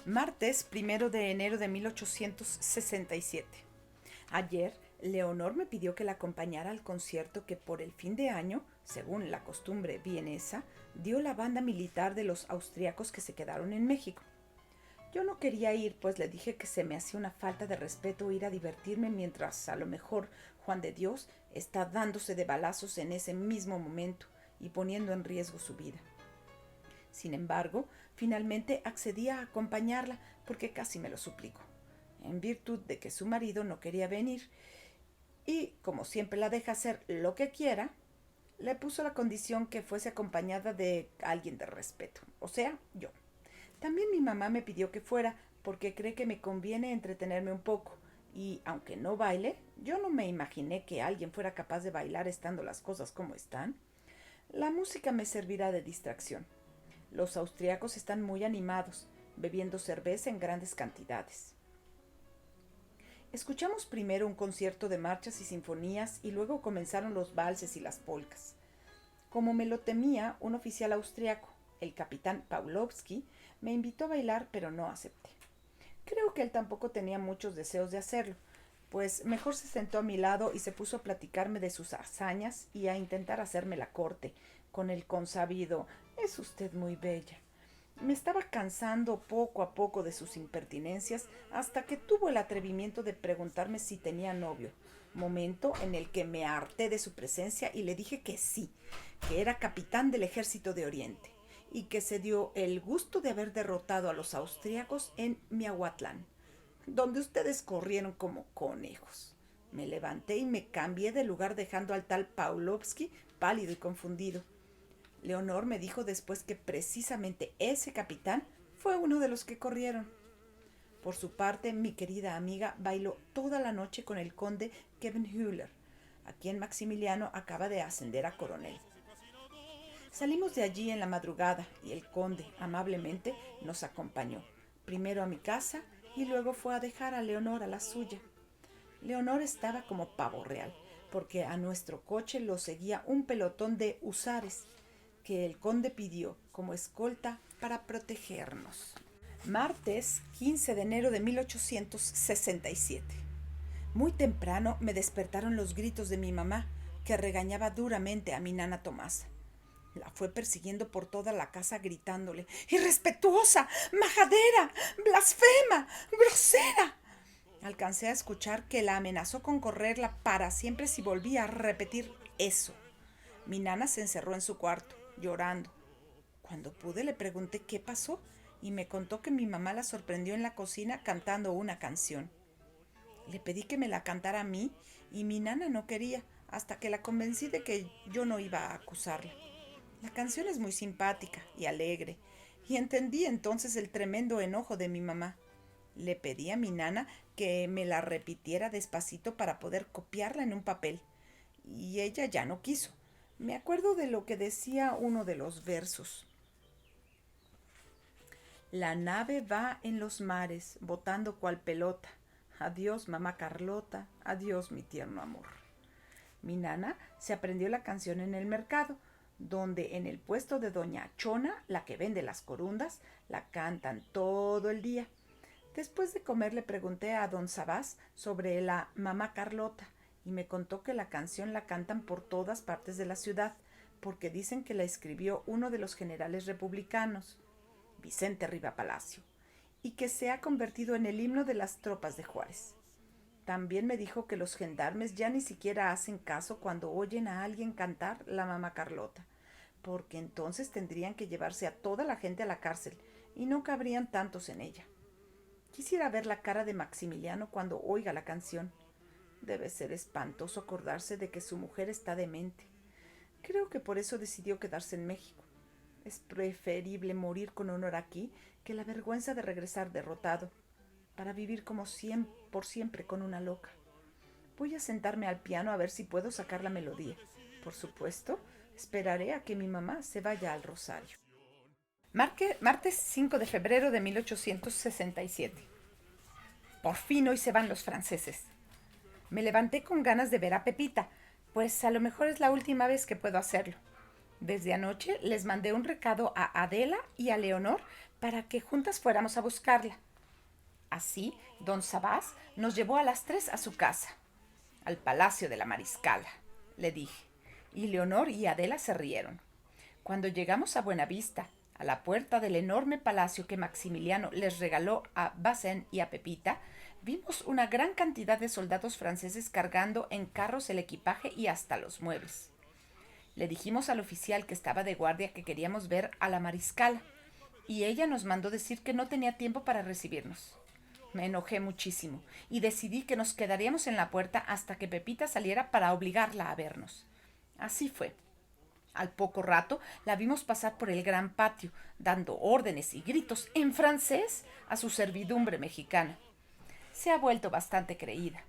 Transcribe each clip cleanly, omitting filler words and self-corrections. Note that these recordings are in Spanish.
Martes 1 de enero de 1867. Ayer, Leonor me pidió que la acompañara al concierto que por el fin de año, según la costumbre vienesa, dio la banda militar de los austriacos que se quedaron en México. Yo no quería ir, pues le dije que se me hacía una falta de respeto ir a divertirme mientras a lo mejor Juan de Dios está dándose de balazos en ese mismo momento y poniendo en riesgo su vida. Sin embargo, finalmente accedí a acompañarla porque casi me lo suplicó, en virtud de que su marido no quería venir y, como siempre la deja hacer lo que quiera, le puso la condición que fuese acompañada de alguien de respeto, o sea, yo. También mi mamá me pidió que fuera porque cree que me conviene entretenerme un poco y, aunque no baile, yo no me imaginé que alguien fuera capaz de bailar estando las cosas como están. La música me servirá de distracción. Los austriacos están muy animados, bebiendo cerveza en grandes cantidades. Escuchamos primero un concierto de marchas y sinfonías y luego comenzaron los valses y las polcas. Como me lo temía, un oficial austriaco, el capitán Pawlowski, me invitó a bailar, pero no acepté. Creo que él tampoco tenía muchos deseos de hacerlo, pues mejor se sentó a mi lado y se puso a platicarme de sus hazañas y a intentar hacerme la corte, con el consabido «Es usted muy bella». Me estaba cansando poco a poco de sus impertinencias hasta que tuvo el atrevimiento de preguntarme si tenía novio, momento en el que me harté de su presencia y le dije que sí, que era capitán del ejército de Oriente y que se dio el gusto de haber derrotado a los austríacos en Miahuatlán, donde ustedes corrieron como conejos. Me levanté y me cambié de lugar dejando al tal Pawlowski pálido y confundido. Leonor me dijo después que precisamente ese capitán fue uno de los que corrieron. Por su parte, mi querida amiga bailó toda la noche con el conde Kevin Hüller, a quien Maximiliano acaba de ascender a coronel. Salimos de allí en la madrugada y el conde amablemente nos acompañó, primero a mi casa y luego fue a dejar a Leonor a la suya. Leonor estaba como pavo real, porque a nuestro coche lo seguía un pelotón de husares que el conde pidió como escolta para protegernos. Martes 15 de enero de 1867. Muy temprano me despertaron los gritos de mi mamá, que regañaba duramente a mi nana Tomasa. La fue persiguiendo por toda la casa gritándole «¡Irrespetuosa! ¡Majadera! ¡Blasfema! ¡Grosera!». Alcancé a escuchar que la amenazó con correrla para siempre si volvía a repetir eso. Mi nana se encerró en su cuarto, llorando. Cuando pude le pregunté qué pasó y me contó que mi mamá la sorprendió en la cocina cantando una canción. Le pedí que me la cantara a mí y mi nana no quería, hasta que la convencí de que yo no iba a acusarla. La canción es muy simpática y alegre, y entendí entonces el tremendo enojo de mi mamá. Le pedí a mi nana que me la repitiera despacito para poder copiarla en un papel, y ella ya no quiso. Me acuerdo de lo que decía uno de los versos. La nave va en los mares, botando cual pelota. Adiós, mamá Carlota, adiós, mi tierno amor. Mi nana se aprendió la canción en el mercado, donde en el puesto de doña Chona, la que vende las corundas, la cantan todo el día. Después de comer le pregunté a don Sabás sobre la mamá Carlota y me contó que la canción la cantan por todas partes de la ciudad, porque dicen que la escribió uno de los generales republicanos, Vicente Riva Palacio, y que se ha convertido en el himno de las tropas de Juárez. También me dijo que los gendarmes ya ni siquiera hacen caso cuando oyen a alguien cantar la mamá Carlota, porque entonces tendrían que llevarse a toda la gente a la cárcel y no cabrían tantos en ella. Quisiera ver la cara de Maximiliano cuando oiga la canción. Debe ser espantoso acordarse de que su mujer está demente. Creo que por eso decidió quedarse en México. Es preferible morir con honor aquí que la vergüenza de regresar derrotado, para vivir como por siempre con una loca. Voy a sentarme al piano a ver si puedo sacar la melodía. Por supuesto, esperaré a que mi mamá se vaya al rosario. Martes 5 de febrero de 1867. Por fin hoy se van los franceses. Me levanté con ganas de ver a Pepita, pues a lo mejor es la última vez que puedo hacerlo. Desde anoche les mandé un recado a Adela y a Leonor para que juntas fuéramos a buscarla. Así, don Sabás nos llevó a las 3 a su casa, al palacio de la mariscala, le dije, y Leonor y Adela se rieron. Cuando llegamos a Buenavista, a la puerta del enorme palacio que Maximiliano les regaló a Bazin y a Pepita, vimos una gran cantidad de soldados franceses cargando en carros el equipaje y hasta los muebles. Le dijimos al oficial que estaba de guardia que queríamos ver a la mariscala, y ella nos mandó decir que no tenía tiempo para recibirnos. Me enojé muchísimo y decidí que nos quedaríamos en la puerta hasta que Pepita saliera para obligarla a vernos. Así fue. Al poco rato la vimos pasar por el gran patio, dando órdenes y gritos en francés a su servidumbre mexicana. Se ha vuelto bastante creída.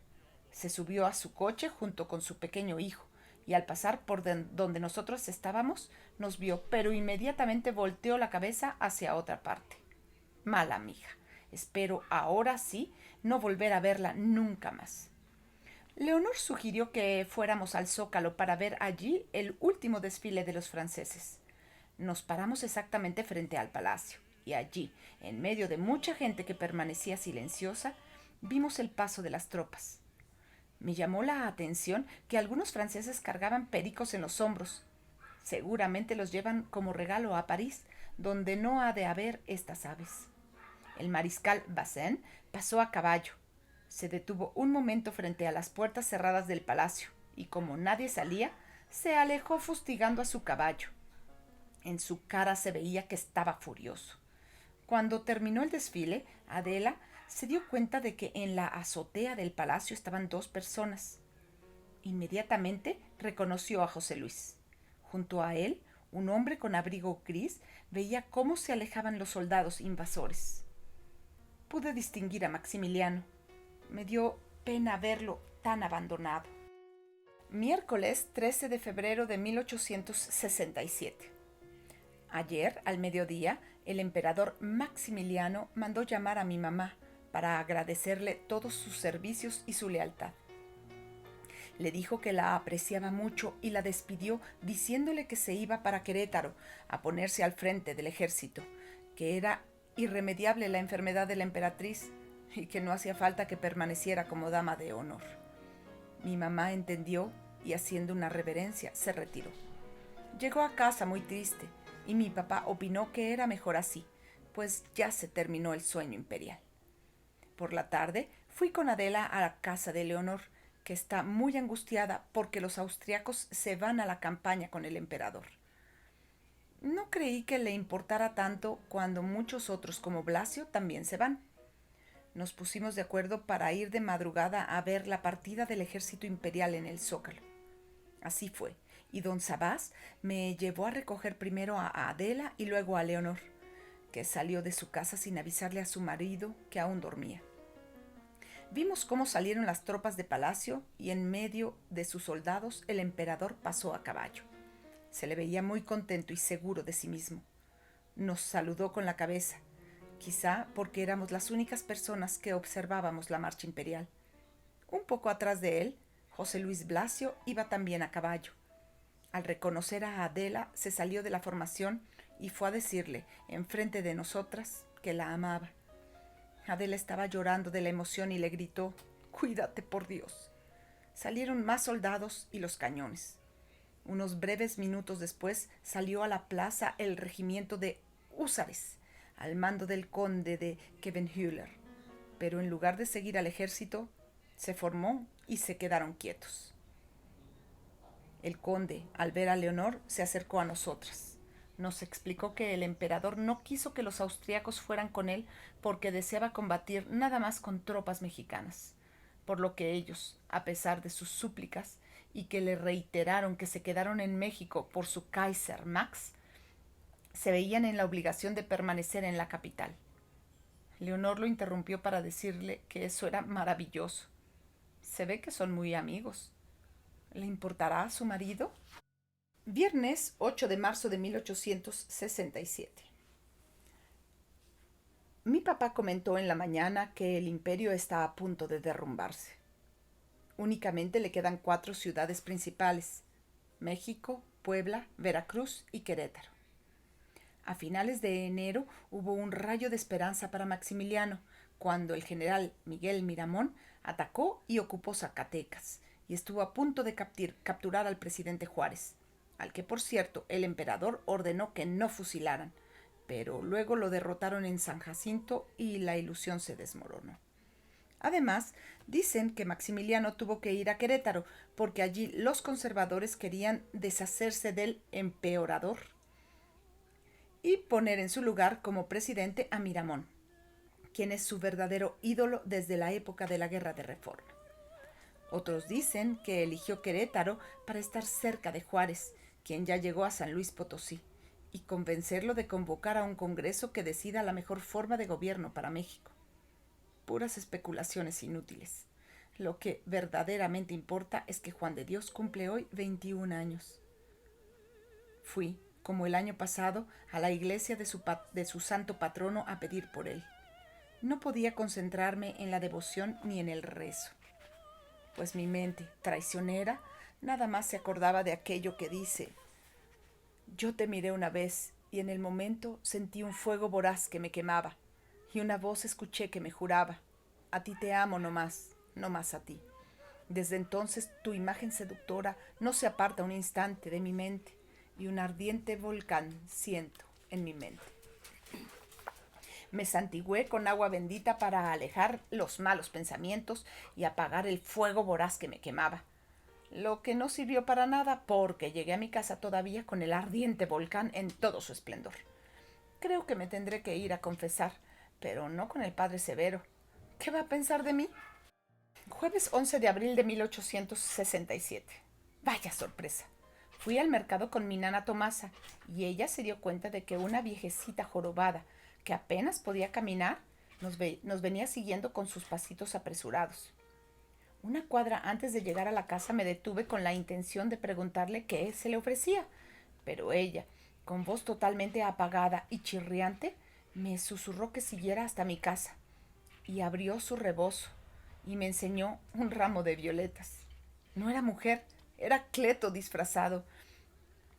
Se subió a su coche junto con su pequeño hijo, y al pasar por donde nosotros estábamos, nos vio, pero inmediatamente volteó la cabeza hacia otra parte. Mala mija. Espero ahora sí no volver a verla nunca más. Leonor sugirió que fuéramos al Zócalo para ver allí el último desfile de los franceses. Nos paramos exactamente frente al palacio, y allí, en medio de mucha gente que permanecía silenciosa, vimos el paso de las tropas. Me llamó la atención que algunos franceses cargaban pericos en los hombros. Seguramente los llevan como regalo a París, donde no ha de haber estas aves. El mariscal Bazin pasó a caballo. Se detuvo un momento frente a las puertas cerradas del palacio, y como nadie salía, se alejó fustigando a su caballo. En su cara se veía que estaba furioso. Cuando terminó el desfile, Adela se dio cuenta de que en la azotea del palacio estaban 2 personas. Inmediatamente reconoció a José Luis. Junto a él, un hombre con abrigo gris veía cómo se alejaban los soldados invasores. Pude distinguir a Maximiliano. Me dio pena verlo tan abandonado. Miércoles 13 de febrero de 1867. Ayer, al mediodía, el emperador Maximiliano mandó llamar a mi mamá para agradecerle todos sus servicios y su lealtad. Le dijo que la apreciaba mucho y la despidió diciéndole que se iba para Querétaro a ponerse al frente del ejército, que era irremediable la enfermedad de la emperatriz y que no hacía falta que permaneciera como dama de honor. Mi mamá entendió y, haciendo una reverencia, se retiró. Llegó a casa muy triste y mi papá opinó que era mejor así, pues ya se terminó el sueño imperial. Por la tarde fui con Adela a la casa de Leonor, que está muy angustiada porque los austriacos se van a la campaña con el emperador. No creí que le importara tanto cuando muchos otros como Blasio también se van. Nos pusimos de acuerdo para ir de madrugada a ver la partida del ejército imperial en el Zócalo. Así fue, y don Sabás me llevó a recoger primero a Adela y luego a Leonor, que salió de su casa sin avisarle a su marido que aún dormía. Vimos cómo salieron las tropas de palacio y en medio de sus soldados el emperador pasó a caballo. Se le veía muy contento y seguro de sí mismo. Nos saludó con la cabeza, quizá porque éramos las únicas personas que observábamos la marcha imperial. Un poco atrás de él, José Luis Blasio iba también a caballo. Al reconocer a Adela, se salió de la formación y fue a decirle, enfrente de nosotras, que la amaba. Adela estaba llorando de la emoción y le gritó: «Cuídate, por Dios». Salieron más soldados y los cañones. Unos breves minutos después salió a la plaza el regimiento de húsares, al mando del conde de Khevenhüller, pero en lugar de seguir al ejército, se formó y se quedaron quietos. El conde, al ver a Leonor, se acercó a nosotras. Nos explicó que el emperador no quiso que los austriacos fueran con él porque deseaba combatir nada más con tropas mexicanas, por lo que ellos, a pesar de sus súplicas, y que le reiteraron que se quedaron en México por su Kaiser Max, se veían en la obligación de permanecer en la capital. Leonor lo interrumpió para decirle que eso era maravilloso. Se ve que son muy amigos. ¿Le importará a su marido? Viernes 8 de marzo de 1867. Mi papá comentó en la mañana que el imperio está a punto de derrumbarse. Únicamente le quedan 4 ciudades principales: México, Puebla, Veracruz y Querétaro. A finales de enero hubo un rayo de esperanza para Maximiliano, cuando el general Miguel Miramón atacó y ocupó Zacatecas, y estuvo a punto de capturar al presidente Juárez, al que por cierto el emperador ordenó que no fusilaran, pero luego lo derrotaron en San Jacinto y la ilusión se desmoronó. Además, dicen que Maximiliano tuvo que ir a Querétaro porque allí los conservadores querían deshacerse del empeorador y poner en su lugar como presidente a Miramón, quien es su verdadero ídolo desde la época de la Guerra de Reforma. Otros dicen que eligió Querétaro para estar cerca de Juárez, quien ya llegó a San Luis Potosí, y convencerlo de convocar a un congreso que decida la mejor forma de gobierno para México. Puras especulaciones inútiles. Lo que verdaderamente importa es que Juan de Dios cumple hoy 21 años. Fui, como el año pasado, a la iglesia de su santo patrono a pedir por él. No podía concentrarme en la devoción ni en el rezo, pues mi mente, traicionera, nada más se acordaba de aquello que dice: yo te miré una vez y en el momento sentí un fuego voraz que me quemaba, y una voz escuché que me juraba: a ti te amo no más a ti. Desde entonces tu imagen seductora no se aparta un instante de mi mente, y un ardiente volcán siento en mi mente. Me santigüé con agua bendita para alejar los malos pensamientos y apagar el fuego voraz que me quemaba. Lo que no sirvió para nada porque llegué a mi casa todavía con el ardiente volcán en todo su esplendor. Creo que me tendré que ir a confesar, pero no con el padre Severo. ¿Qué va a pensar de mí? Jueves 11 de abril de 1867. Vaya sorpresa. Fui al mercado con mi nana Tomasa y ella se dio cuenta de que una viejecita jorobada, que apenas podía caminar, nos venía siguiendo con sus pasitos apresurados. Una cuadra antes de llegar a la casa me detuve con la intención de preguntarle qué se le ofrecía, pero ella, con voz totalmente apagada y chirriante, me susurró que siguiera hasta mi casa, y abrió su rebozo y me enseñó un ramo de violetas. No era mujer, era Cleto disfrazado.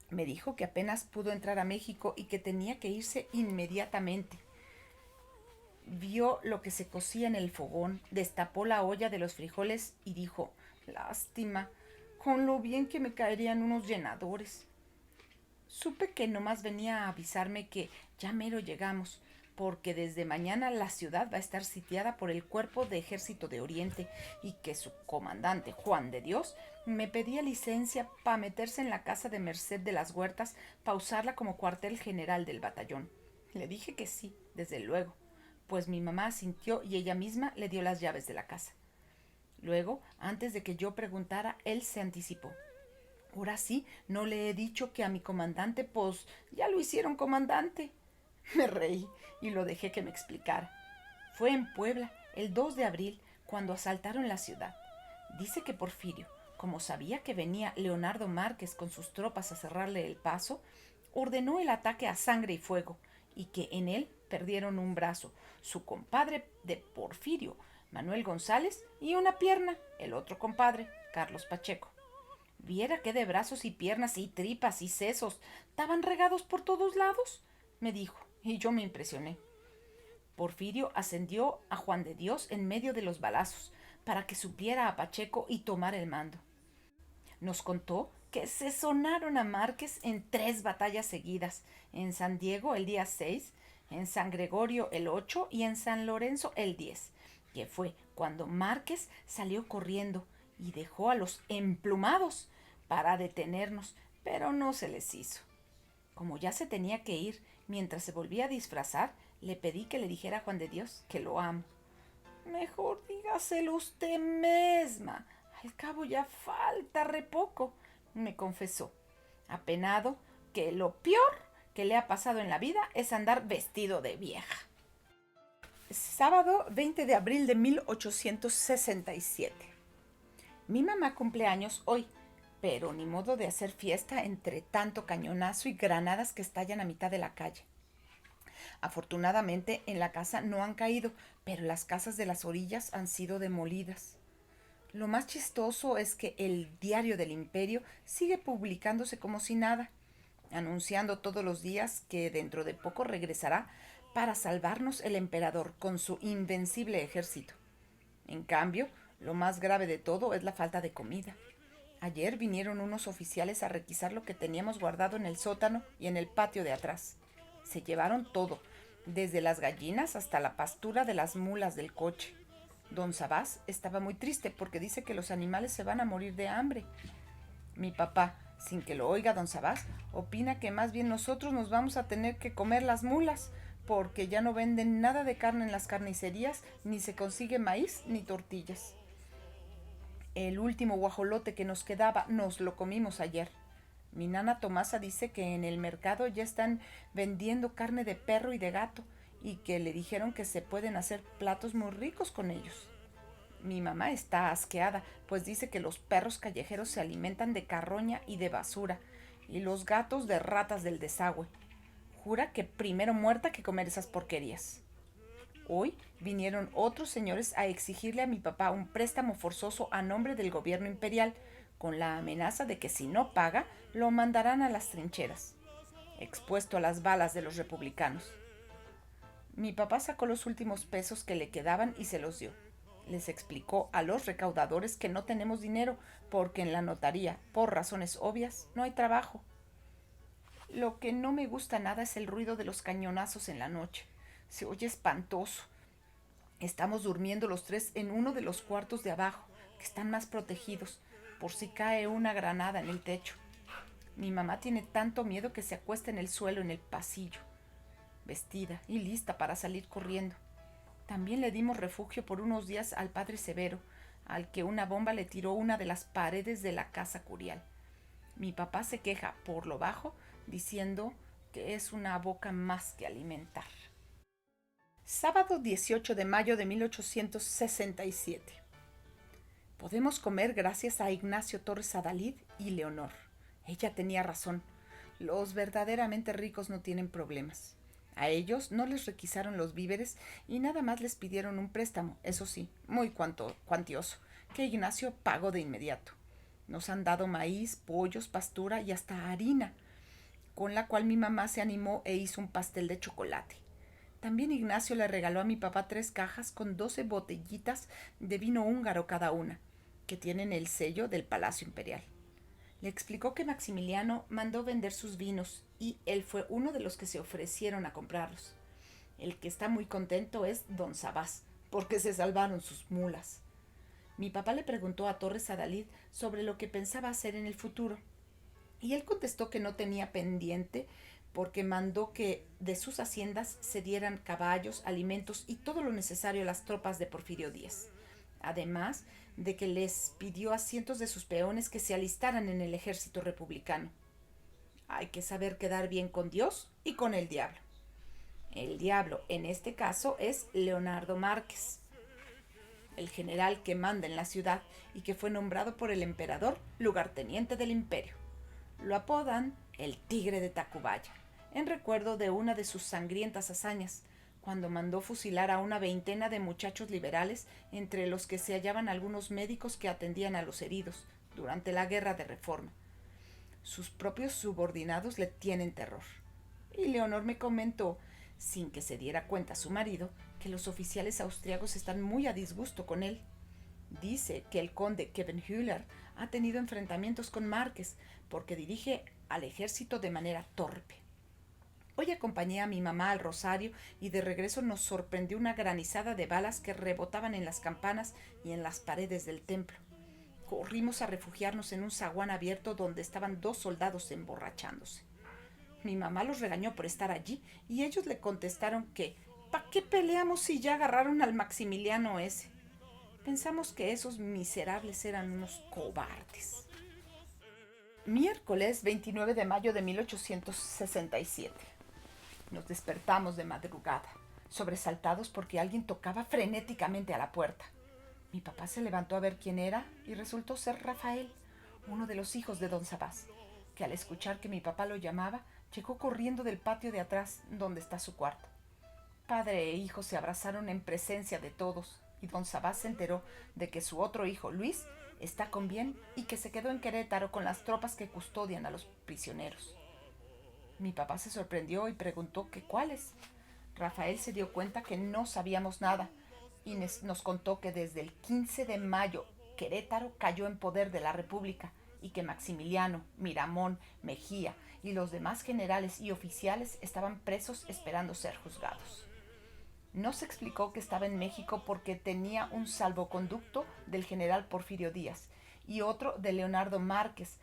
Me dijo que apenas pudo entrar a México y que tenía que irse inmediatamente. Vio lo que se cocía en el fogón, destapó la olla de los frijoles y dijo: lástima, con lo bien que me caerían unos llenadores. Supe que nomás venía a avisarme que ya mero llegamos, porque desde mañana la ciudad va a estar sitiada por el Cuerpo de Ejército de Oriente y que su comandante, Juan de Dios, me pedía licencia para meterse en la casa de Merced de las Huertas para usarla como cuartel general del batallón. Le dije que sí, desde luego, pues mi mamá asintió y ella misma le dio las llaves de la casa. Luego, antes de que yo preguntara, él se anticipó. Ahora sí, no le he dicho que a mi comandante, pues ya lo hicieron comandante. Me reí y lo dejé que me explicara. Fue en Puebla, el 2 de abril, cuando asaltaron la ciudad. Dice que Porfirio, como sabía que venía Leonardo Márquez con sus tropas a cerrarle el paso, ordenó el ataque a sangre y fuego, y que en él perdieron un brazo, su compadre de Porfirio, Manuel González, y una pierna, el otro compadre, Carlos Pacheco. Viera qué de brazos y piernas y tripas y sesos estaban regados por todos lados, me dijo, y yo me impresioné. Porfirio ascendió a Juan de Dios en medio de los balazos para que supiera a Pacheco y tomara el mando. Nos contó que se sonaron a Márquez en 3 batallas seguidas, en San Diego el día 6, en San Gregorio el 8 y en San Lorenzo el 10, que fue cuando Márquez salió corriendo y dejó a los emplumados para detenernos, pero no se les hizo. Como ya se tenía que ir, mientras se volvía a disfrazar, le pedí que le dijera a Juan de Dios que lo amo. Mejor dígaselo usted misma. Al cabo ya falta re poco, me confesó, apenado, que lo peor que le ha pasado en la vida es andar vestido de vieja. Sábado 20 de abril de 1867. Mi mamá cumple años hoy, pero ni modo de hacer fiesta entre tanto cañonazo y granadas que estallan a mitad de la calle. Afortunadamente en la casa no han caído, pero las casas de las orillas han sido demolidas. Lo más chistoso es que el Diario del Imperio sigue publicándose como si nada. anunciando todos los días que dentro de poco regresará para salvarnos el emperador con su invencible ejército. En cambio, lo más grave de todo es la falta de comida. Ayer vinieron unos oficiales a requisar lo que teníamos guardado en el sótano y en el patio de atrás. Se llevaron todo, desde las gallinas hasta la pastura de las mulas del coche. Don Sabás estaba muy triste porque dice que los animales se van a morir de hambre. Mi papá, sin que lo oiga don Sabás, opina que más bien nosotros nos vamos a tener que comer las mulas, porque ya no venden nada de carne en las carnicerías, ni se consigue maíz ni tortillas. El último guajolote que nos quedaba nos lo comimos ayer. Mi nana Tomasa dice que en el mercado ya están vendiendo carne de perro y de gato, y que le dijeron que se pueden hacer platos muy ricos con ellos. Mi mamá está asqueada, pues dice que los perros callejeros se alimentan de carroña y de basura, y los gatos de ratas del desagüe. Jura que primero muerta que comer esas porquerías. Hoy vinieron otros señores a exigirle a mi papá un préstamo forzoso a nombre del gobierno imperial, con la amenaza de que si no paga, lo mandarán a las trincheras, expuesto a las balas de los republicanos. Mi papá sacó los últimos pesos que le quedaban y se los dio. Les explicó a los recaudadores que no tenemos dinero porque en la notaría, por razones obvias, no hay trabajo. Lo que no me gusta nada es el ruido de los cañonazos en la noche. Se oye espantoso. Estamos durmiendo los tres en uno de los cuartos de abajo, que están más protegidos, por si cae una granada en el techo. Mi mamá tiene tanto miedo que se acuesta en el suelo en el pasillo, vestida y lista para salir corriendo. También le dimos refugio por unos días al padre Severo, al que una bomba le tiró una de las paredes de la casa curial. Mi papá se queja por lo bajo, diciendo que es una boca más que alimentar. Sábado 18 de mayo de 1867. Podemos comer gracias a Ignacio Torres Adalid y Leonor. Ella tenía razón. Los verdaderamente ricos no tienen problemas. A ellos no les requisaron los víveres y nada más les pidieron un préstamo, eso sí, muy cuantioso, que Ignacio pagó de inmediato. Nos han dado maíz, pollos, pastura y hasta harina, con la cual mi mamá se animó e hizo un pastel de chocolate. También Ignacio le regaló a mi papá 3 cajas con 12 botellitas de vino húngaro cada una, que tienen el sello del Palacio Imperial. Le explicó que Maximiliano mandó vender sus vinos y él fue uno de los que se ofrecieron a comprarlos. El que está muy contento es don Sabás, porque se salvaron sus mulas. Mi papá le preguntó a Torres Adalid sobre lo que pensaba hacer en el futuro, y él contestó que no tenía pendiente porque mandó que de sus haciendas se dieran caballos, alimentos y todo lo necesario a las tropas de Porfirio Díaz. Además de que les pidió a cientos de sus peones que se alistaran en el ejército republicano. Hay que saber quedar bien con Dios y con el diablo. El diablo, en este caso, es Leonardo Márquez, el general que manda en la ciudad y que fue nombrado por el emperador lugarteniente del imperio. Lo apodan el Tigre de Tacubaya, en recuerdo de una de sus sangrientas hazañas, cuando mandó fusilar a una veintena de muchachos liberales, entre los que se hallaban algunos médicos que atendían a los heridos durante la Guerra de Reforma. Sus propios subordinados le tienen terror. Y Leonor me comentó, sin que se diera cuenta su marido, que los oficiales austriacos están muy a disgusto con él. Dice que el conde Keppenhüller ha tenido enfrentamientos con Márquez porque dirige al ejército de manera torpe. Hoy acompañé a mi mamá al rosario y de regreso nos sorprendió una granizada de balas que rebotaban en las campanas y en las paredes del templo. Corrimos a refugiarnos en un zaguán abierto donde estaban 2 soldados emborrachándose. Mi mamá los regañó por estar allí y ellos le contestaron que ¿pa' qué peleamos si ya agarraron al Maximiliano ese? Pensamos que esos miserables eran unos cobardes. Miércoles 29 de mayo de 1867. Nos despertamos de madrugada, sobresaltados porque alguien tocaba frenéticamente a la puerta. Mi papá se levantó a ver quién era y resultó ser Rafael, uno de los hijos de don Sabás, que al escuchar que mi papá lo llamaba, llegó corriendo del patio de atrás, donde está su cuarto. Padre e hijo se abrazaron en presencia de todos y don Sabás se enteró de que su otro hijo, Luis, está con bien y que se quedó en Querétaro con las tropas que custodian a los prisioneros. Mi papá se sorprendió y preguntó que cuáles. Rafael se dio cuenta que no sabíamos nada y nos contó que desde el 15 de mayo Querétaro cayó en poder de la República y que Maximiliano, Miramón, Mejía y los demás generales y oficiales estaban presos esperando ser juzgados. No se explicó que estaba en México porque tenía un salvoconducto del general Porfirio Díaz y otro de Leonardo Márquez,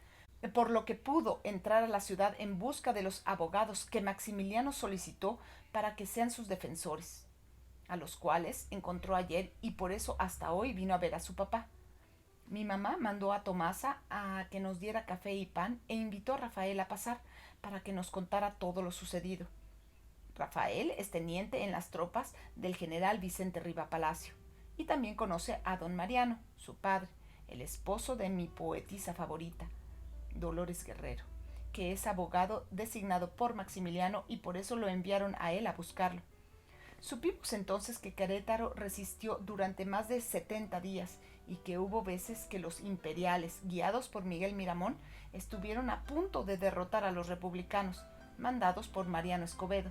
por lo que pudo entrar a la ciudad en busca de los abogados que Maximiliano solicitó para que sean sus defensores, a los cuales encontró ayer y por eso hasta hoy vino a ver a su papá. Mi mamá mandó a Tomasa a que nos diera café y pan e invitó a Rafael a pasar para que nos contara todo lo sucedido. Rafael es teniente en las tropas del general Vicente Riva Palacio y también conoce a don Mariano, su padre, el esposo de mi poetisa favorita, Dolores Guerrero, que es abogado designado por Maximiliano y por eso lo enviaron a él a buscarlo. Supimos entonces que Querétaro resistió durante más de 70 días y que hubo veces que los imperiales, guiados por Miguel Miramón, estuvieron a punto de derrotar a los republicanos, mandados por Mariano Escobedo,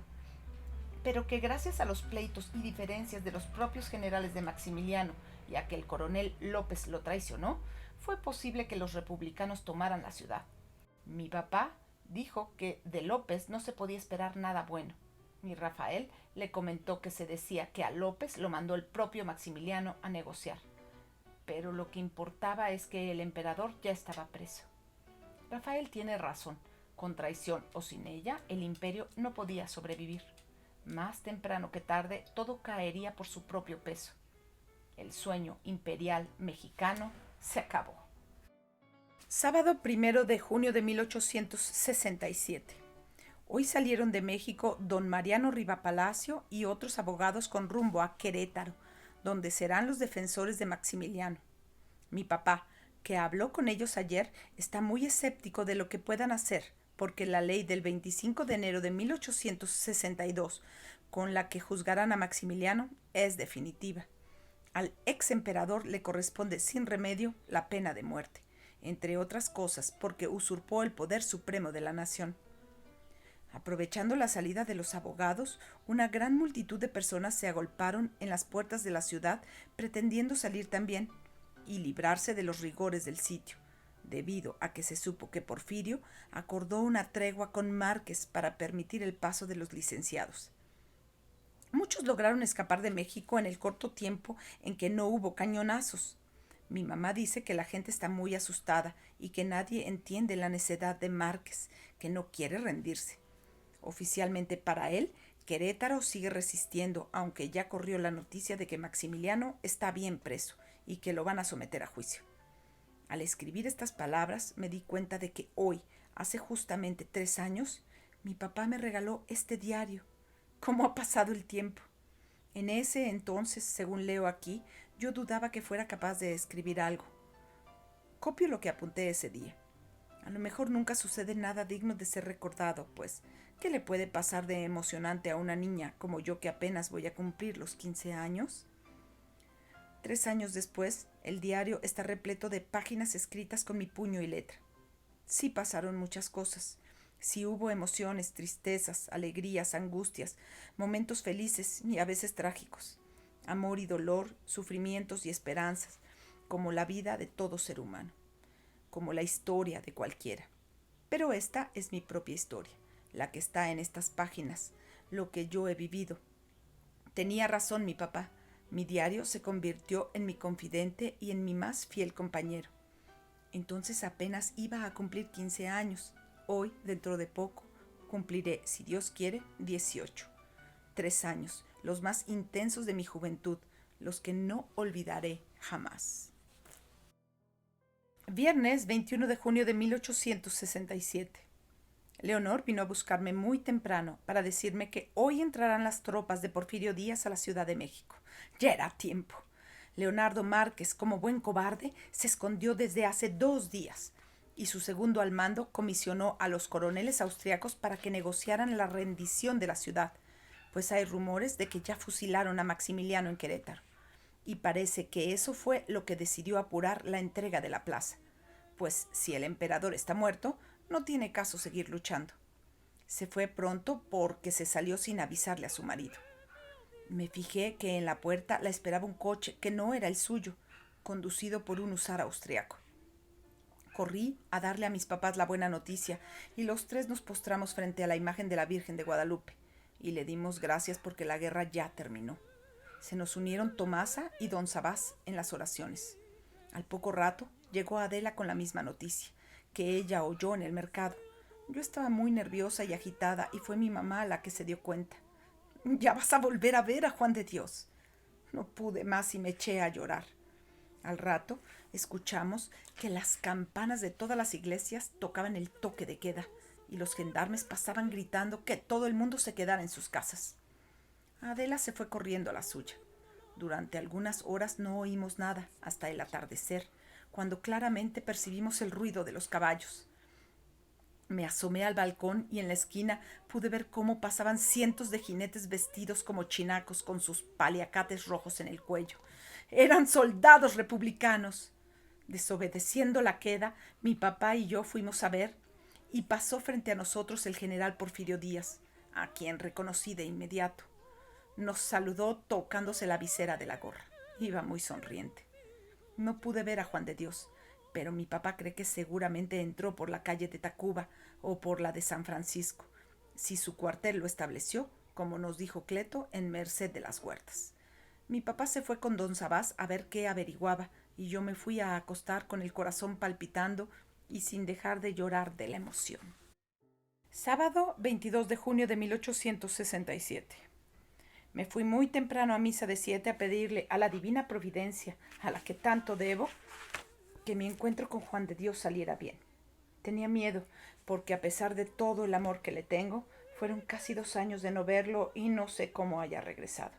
pero que gracias a los pleitos y diferencias de los propios generales de Maximiliano y a que el coronel López lo traicionó, fue posible que los republicanos tomaran la ciudad. Mi papá dijo que de López no se podía esperar nada bueno. Mi Rafael le comentó que se decía que a López lo mandó el propio Maximiliano a negociar, pero lo que importaba es que el emperador ya estaba preso. Rafael tiene razón, con traición o sin ella, el imperio no podía sobrevivir. Más temprano que tarde, todo caería por su propio peso. El sueño imperial mexicano se acabó. Sábado 1 de junio de 1867. Hoy salieron de México don Mariano Riva Palacio y otros abogados con rumbo a Querétaro, donde serán los defensores de Maximiliano. Mi papá, que habló con ellos ayer, está muy escéptico de lo que puedan hacer, porque la ley del 25 de enero de 1862, con la que juzgarán a Maximiliano, es definitiva. Al ex emperador le corresponde sin remedio la pena de muerte, entre otras cosas porque usurpó el poder supremo de la nación. Aprovechando la salida de los abogados, una gran multitud de personas se agolparon en las puertas de la ciudad pretendiendo salir también y librarse de los rigores del sitio, debido a que se supo que Porfirio acordó una tregua con Márquez para permitir el paso de los licenciados. Muchos lograron escapar de México en el corto tiempo en que no hubo cañonazos. Mi mamá dice que la gente está muy asustada y que nadie entiende la necedad de Márquez, que no quiere rendirse. Oficialmente para él, Querétaro sigue resistiendo, aunque ya corrió la noticia de que Maximiliano está bien preso y que lo van a someter a juicio. Al escribir estas palabras me di cuenta de que hoy, hace justamente 3 años, mi papá me regaló este diario. ¿Cómo ha pasado el tiempo? En ese entonces, según leo aquí, yo dudaba que fuera capaz de escribir algo. Copio lo que apunté ese día. A lo mejor nunca sucede nada digno de ser recordado, pues, ¿qué le puede pasar de emocionante a una niña como yo que apenas voy a cumplir los 15 años? 3 años después, el diario está repleto de páginas escritas con mi puño y letra. Sí pasaron muchas cosas. Sí hubo emociones, tristezas, alegrías, angustias, momentos felices y a veces trágicos, amor y dolor, sufrimientos y esperanzas, como la vida de todo ser humano, como la historia de cualquiera. Pero esta es mi propia historia, la que está en estas páginas, lo que yo he vivido. Tenía razón mi papá. Mi diario se convirtió en mi confidente y en mi más fiel compañero. Entonces apenas iba a cumplir 15 años. Hoy, dentro de poco, cumpliré, si Dios quiere, 18. 3 años, los más intensos de mi juventud, los que no olvidaré jamás. Viernes 21 de junio de 1867. Leonor vino a buscarme muy temprano para decirme que hoy entrarán las tropas de Porfirio Díaz a la Ciudad de México. Ya era tiempo. Leonardo Márquez, como buen cobarde, se escondió desde hace 2 días y su segundo al mando comisionó a los coroneles austriacos para que negociaran la rendición de la ciudad, pues hay rumores de que ya fusilaron a Maximiliano en Querétaro. Y parece que eso fue lo que decidió apurar la entrega de la plaza, pues si el emperador está muerto, no tiene caso seguir luchando. Se fue pronto porque se salió sin avisarle a su marido. Me fijé que en la puerta la esperaba un coche que no era el suyo, conducido por un husar austriaco. Corrí a darle a mis papás la buena noticia y los tres nos postramos frente a la imagen de la Virgen de Guadalupe y le dimos gracias porque la guerra ya terminó. Se nos unieron Tomasa y don Sabás en las oraciones. Al poco rato llegó Adela con la misma noticia, que ella oyó en el mercado. Yo estaba muy nerviosa y agitada y fue mi mamá la que se dio cuenta. «Ya vas a volver a ver a Juan de Dios». No pude más y me eché a llorar. Al rato escuchamos que las campanas de todas las iglesias tocaban el toque de queda y los gendarmes pasaban gritando que todo el mundo se quedara en sus casas. Adela se fue corriendo a la suya. Durante algunas horas no oímos nada hasta el atardecer, cuando claramente percibimos el ruido de los caballos. Me asomé al balcón y en la esquina pude ver cómo pasaban cientos de jinetes vestidos como chinacos con sus paliacates rojos en el cuello. Eran soldados republicanos. Desobedeciendo la queda, mi papá y yo fuimos a ver y pasó frente a nosotros el general Porfirio Díaz, a quien reconocí de inmediato. Nos saludó tocándose la visera de la gorra. Iba muy sonriente. No pude ver a Juan de Dios, pero mi papá cree que seguramente entró por la calle de Tacuba o por la de San Francisco, si su cuartel lo estableció, como nos dijo Cleto, en Merced de las Huertas. Mi papá se fue con don Sabás a ver qué averiguaba, y yo me fui a acostar con el corazón palpitando y sin dejar de llorar de la emoción. Sábado 22 de junio de 1867. Me fui muy temprano a misa de 7 a pedirle a la divina providencia, a la que tanto debo, que mi encuentro con Juan de Dios saliera bien. Tenía miedo, porque a pesar de todo el amor que le tengo, fueron casi 2 años de no verlo y no sé cómo haya regresado.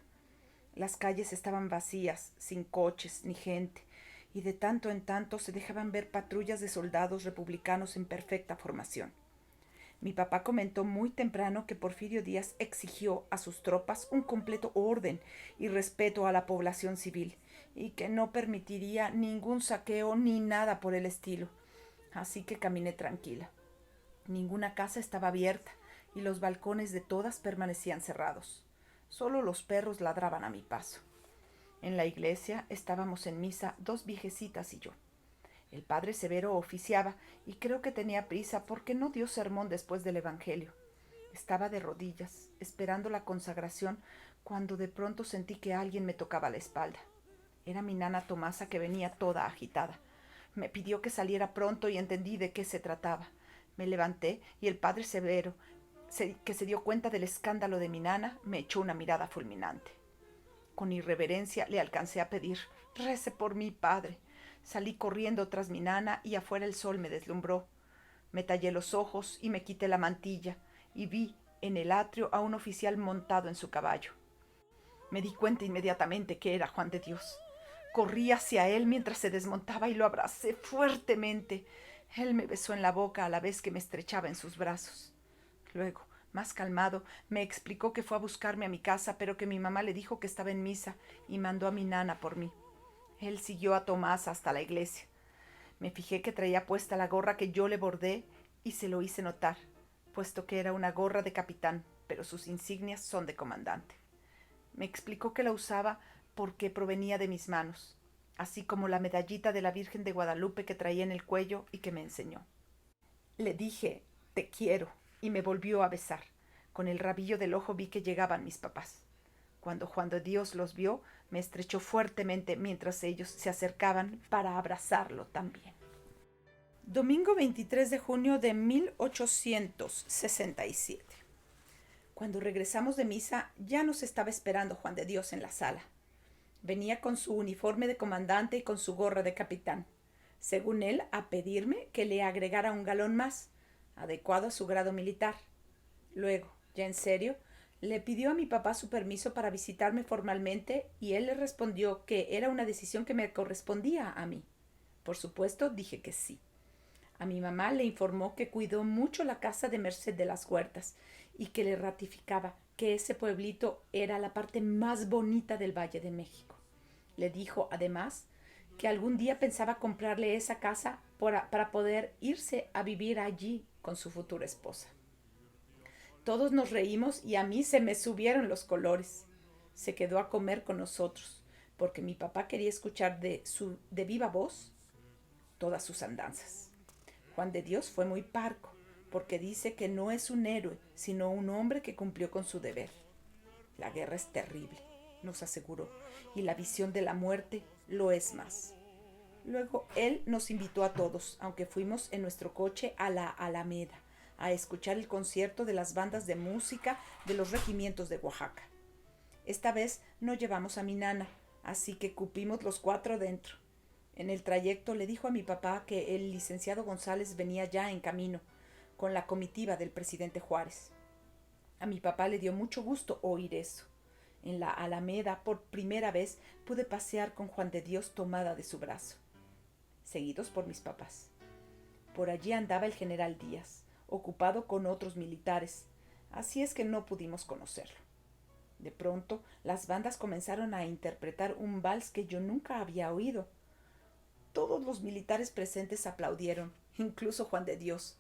Las calles estaban vacías, sin coches ni gente, y de tanto en tanto se dejaban ver patrullas de soldados republicanos en perfecta formación. Mi papá comentó muy temprano que Porfirio Díaz exigió a sus tropas un completo orden y respeto a la población civil, y que no permitiría ningún saqueo ni nada por el estilo. Así que caminé tranquila. Ninguna casa estaba abierta y los balcones de todas permanecían cerrados. Solo los perros ladraban a mi paso. En la iglesia estábamos en misa 2 viejecitas y yo. El padre Severo oficiaba y creo que tenía prisa porque no dio sermón después del Evangelio. Estaba de rodillas, esperando la consagración, cuando de pronto sentí que alguien me tocaba la espalda. Era mi nana Tomasa, que venía toda agitada. Me pidió que saliera pronto y entendí de qué se trataba. Me levanté y el padre Severo, que se dio cuenta del escándalo de mi nana, me echó una mirada fulminante. Con irreverencia le alcancé a pedir: «Rece por mí, padre». Salí corriendo tras mi nana y afuera el sol me deslumbró. Me tallé los ojos y me quité la mantilla y vi en el atrio a un oficial montado en su caballo. Me di cuenta inmediatamente que era Juan de Dios. Corrí hacia él mientras se desmontaba y lo abracé fuertemente. Él me besó en la boca a la vez que me estrechaba en sus brazos. Luego, más calmado, me explicó que fue a buscarme a mi casa, pero que mi mamá le dijo que estaba en misa y mandó a mi nana por mí. Él siguió a Tomás hasta la iglesia. Me fijé que traía puesta la gorra que yo le bordé y se lo hice notar, puesto que era una gorra de capitán, pero sus insignias son de comandante. Me explicó que la usaba porque provenía de mis manos, así como la medallita de la Virgen de Guadalupe que traía en el cuello y que me enseñó. Le dije: «Te quiero», y me volvió a besar. Con el rabillo del ojo vi que llegaban mis papás. Cuando Juan de Dios los vio, me estrechó fuertemente mientras ellos se acercaban para abrazarlo también. Domingo 23 de junio de 1867. Cuando regresamos de misa, ya nos estaba esperando Juan de Dios en la sala. Venía con su uniforme de comandante y con su gorra de capitán, según él, a pedirme que le agregara un galón más, adecuado a su grado militar. Luego, ya en serio, le pidió a mi papá su permiso para visitarme formalmente y él le respondió que era una decisión que me correspondía a mí. Por supuesto, dije que sí. A mi mamá le informó que cuidó mucho la casa de Merced de las Huertas y que le ratificaba que ese pueblito era la parte más bonita del Valle de México. Le dijo, además, que algún día pensaba comprarle esa casa para poder irse a vivir allí con su futura esposa. Todos nos reímos y a mí se me subieron los colores. Se quedó a comer con nosotros, porque mi papá quería escuchar de viva voz todas sus andanzas. Juan de Dios fue muy parco, porque dice que no es un héroe, sino un hombre que cumplió con su deber. La guerra es terrible, nos aseguró, y la visión de la muerte lo es más. Luego él nos invitó a todos, aunque fuimos en nuestro coche a la Alameda, a escuchar el concierto de las bandas de música de los regimientos de Oaxaca. Esta vez no llevamos a mi nana, así que cupimos los 4 dentro. En el trayecto le dijo a mi papá que el licenciado González venía ya en camino, con la comitiva del presidente Juárez. A mi papá le dio mucho gusto oír eso. En la Alameda, por primera vez, pude pasear con Juan de Dios tomada de su brazo, seguidos por mis papás. Por allí andaba el general Díaz, ocupado con otros militares, así es que no pudimos conocerlo. De pronto, las bandas comenzaron a interpretar un vals que yo nunca había oído. Todos los militares presentes aplaudieron, incluso Juan de Dios,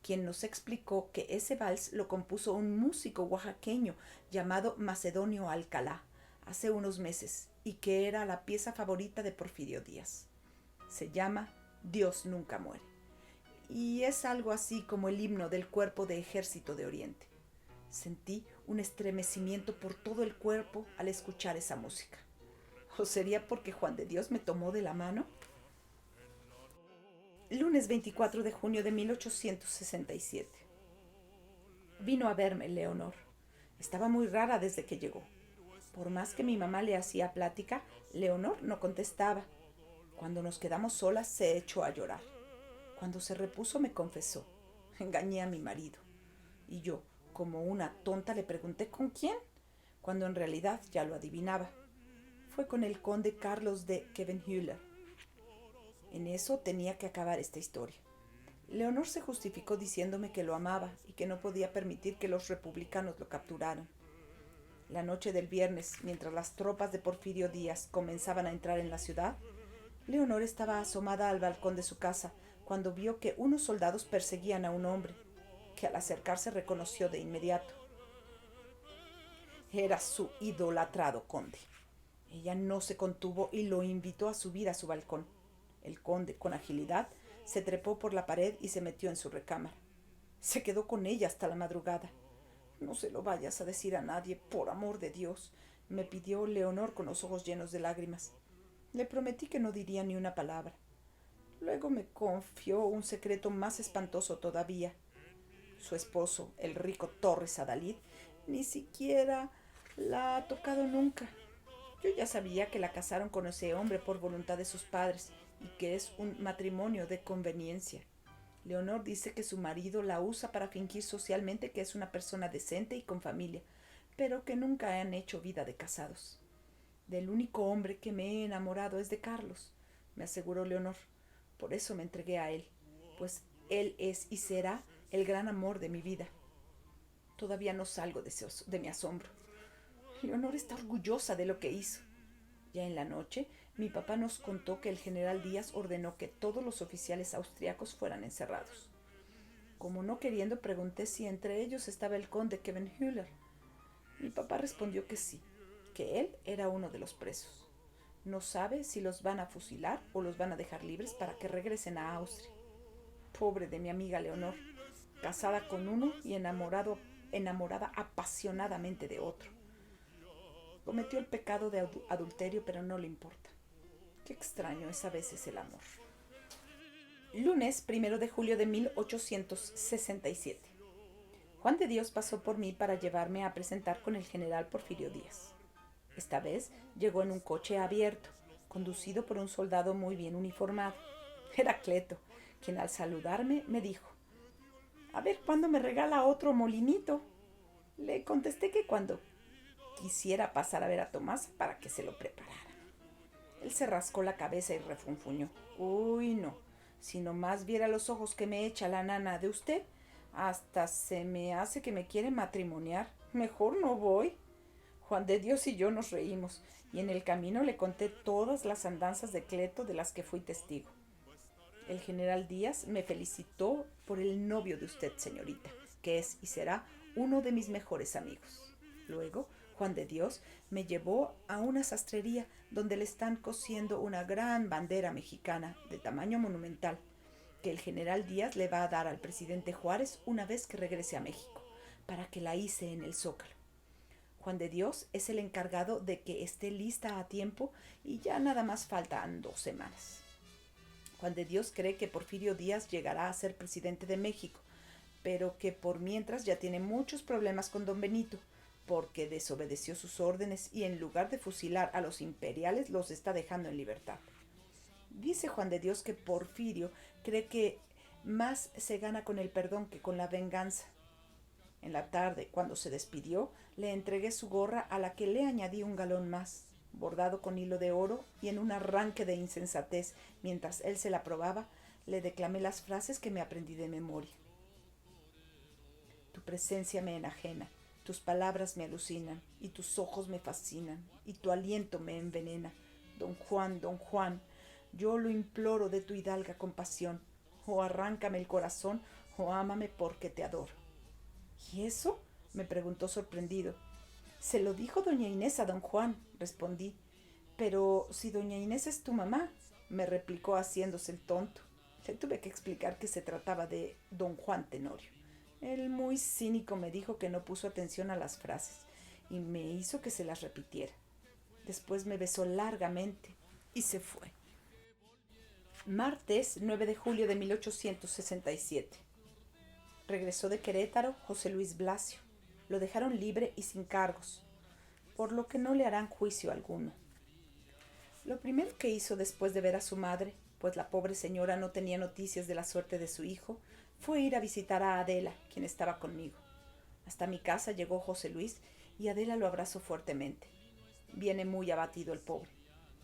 quien nos explicó que ese vals lo compuso un músico oaxaqueño llamado Macedonio Alcalá hace unos meses y que era la pieza favorita de Porfirio Díaz. Se llama Dios nunca muere y es algo así como el himno del Cuerpo de Ejército de Oriente. Sentí un estremecimiento por todo el cuerpo al escuchar esa música. ¿O sería porque Juan de Dios me tomó de la mano? Lunes 24 de junio de 1867. Vino a verme Leonor. Estaba muy rara desde que llegó. Por más que mi mamá le hacía plática, Leonor no contestaba. Cuando nos quedamos solas se echó a llorar. Cuando se repuso me confesó. Engañé a mi marido. Y yo, como una tonta, le pregunté ¿con quién? Cuando en realidad ya lo adivinaba. Fue con el conde Carlos de Khevenhüller. En eso tenía que acabar esta historia. Leonor se justificó diciéndome que lo amaba y que no podía permitir que los republicanos lo capturaran. La noche del viernes, mientras las tropas de Porfirio Díaz comenzaban a entrar en la ciudad, Leonor estaba asomada al balcón de su casa cuando vio que unos soldados perseguían a un hombre, que al acercarse reconoció de inmediato. Era su idolatrado conde. Ella no se contuvo y lo invitó a subir a su balcón. El conde, con agilidad, se trepó por la pared y se metió en su recámara. Se quedó con ella hasta la madrugada. No se lo vayas a decir a nadie, por amor de Dios, me pidió Leonor con los ojos llenos de lágrimas. Le prometí que no diría ni una palabra. Luego me confió un secreto más espantoso todavía. Su esposo, el rico Torres Adalid, ni siquiera la ha tocado nunca. Yo ya sabía que la casaron con ese hombre por voluntad de sus padres y que es un matrimonio de conveniencia. Leonor dice que su marido la usa para fingir socialmente que es una persona decente y con familia, pero que nunca han hecho vida de casados. Del único hombre que me he enamorado es de Carlos, me aseguró Leonor. Por eso me entregué a él, pues él es y será el gran amor de mi vida. Todavía no salgo de mi asombro. Leonor está orgullosa de lo que hizo. Ya en la noche, mi papá nos contó que el general Díaz ordenó que todos los oficiales austriacos fueran encerrados. Como no queriendo, pregunté si entre ellos estaba el conde Khevenhüller. Mi papá respondió que sí, que él era uno de los presos. No sabe si los van a fusilar o los van a dejar libres para que regresen a Austria. Pobre de mi amiga Leonor, casada con uno y enamorada apasionadamente de otro. Cometió el pecado de adulterio, pero no le importa. Qué extraño es a veces el amor. Lunes 1 de julio de 1867. Juan de Dios pasó por mí para llevarme a presentar con el general Porfirio Díaz. Esta vez llegó en un coche abierto, conducido por un soldado muy bien uniformado. Era Cleto, quien al saludarme me dijo: «A ver cuándo me regala otro molinito». Le contesté que cuando quisiera pasar a ver a Tomás para que se lo preparara. Él se rascó la cabeza y refunfuñó: «Uy, no, si nomás viera los ojos que me echa la nana de usted, hasta se me hace que me quiere matrimoniar. Mejor no voy». Juan de Dios y yo nos reímos, y en el camino le conté todas las andanzas de Cleto de las que fui testigo. El general Díaz me felicitó por el novio de usted, señorita, que es y será uno de mis mejores amigos. Luego, Juan de Dios me llevó a una sastrería donde le están cosiendo una gran bandera mexicana de tamaño monumental que el general Díaz le va a dar al presidente Juárez una vez que regrese a México, para que la hice en el Zócalo. Juan de Dios es el encargado de que esté lista a tiempo y ya nada más faltan 2 semanas. Juan de Dios cree que Porfirio Díaz llegará a ser presidente de México, pero que por mientras ya tiene muchos problemas con don Benito, porque desobedeció sus órdenes y en lugar de fusilar a los imperiales los está dejando en libertad. Dice Juan de Dios que Porfirio cree que más se gana con el perdón que con la venganza. En la tarde, cuando se despidió, le entregué su gorra a la que le añadí un galón más, bordado con hilo de oro, y en un arranque de insensatez, mientras él se la probaba, le declamé las frases que me aprendí de memoria. Tu presencia me enajena, tus palabras me alucinan, y tus ojos me fascinan, y tu aliento me envenena. Don Juan, yo lo imploro de tu hidalga compasión, o arráncame el corazón, o ámame porque te adoro. ¿Y eso? Me preguntó sorprendido. Se lo dijo doña Inés a don Juan, respondí. Pero si doña Inés es tu mamá, me replicó haciéndose el tonto. Le tuve que explicar que se trataba de don Juan Tenorio. Él muy cínico me dijo que no puso atención a las frases y me hizo que se las repitiera. Después me besó largamente y se fue. Martes 9 de julio de 1867. Regresó de Querétaro José Luis Blasio. Lo dejaron libre y sin cargos, por lo que no le harán juicio alguno. Lo primero que hizo después de ver a su madre, pues la pobre señora no tenía noticias de la suerte de su hijo, fue ir a visitar a Adela, quien estaba conmigo. Hasta mi casa llegó José Luis y Adela lo abrazó fuertemente. Viene muy abatido el pobre.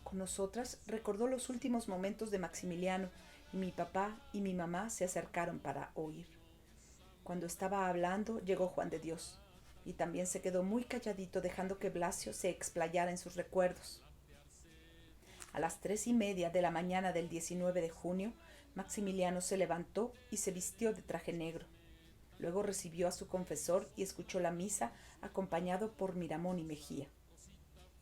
Con nosotras recordó los últimos momentos de Maximiliano y mi papá y mi mamá se acercaron para oír. Cuando estaba hablando llegó Juan de Dios y también se quedó muy calladito dejando que Blasio se explayara en sus recuerdos. A las 3:30 de la mañana del 19 de junio, Maximiliano se levantó y se vistió de traje negro. Luego recibió a su confesor y escuchó la misa acompañado por Miramón y Mejía.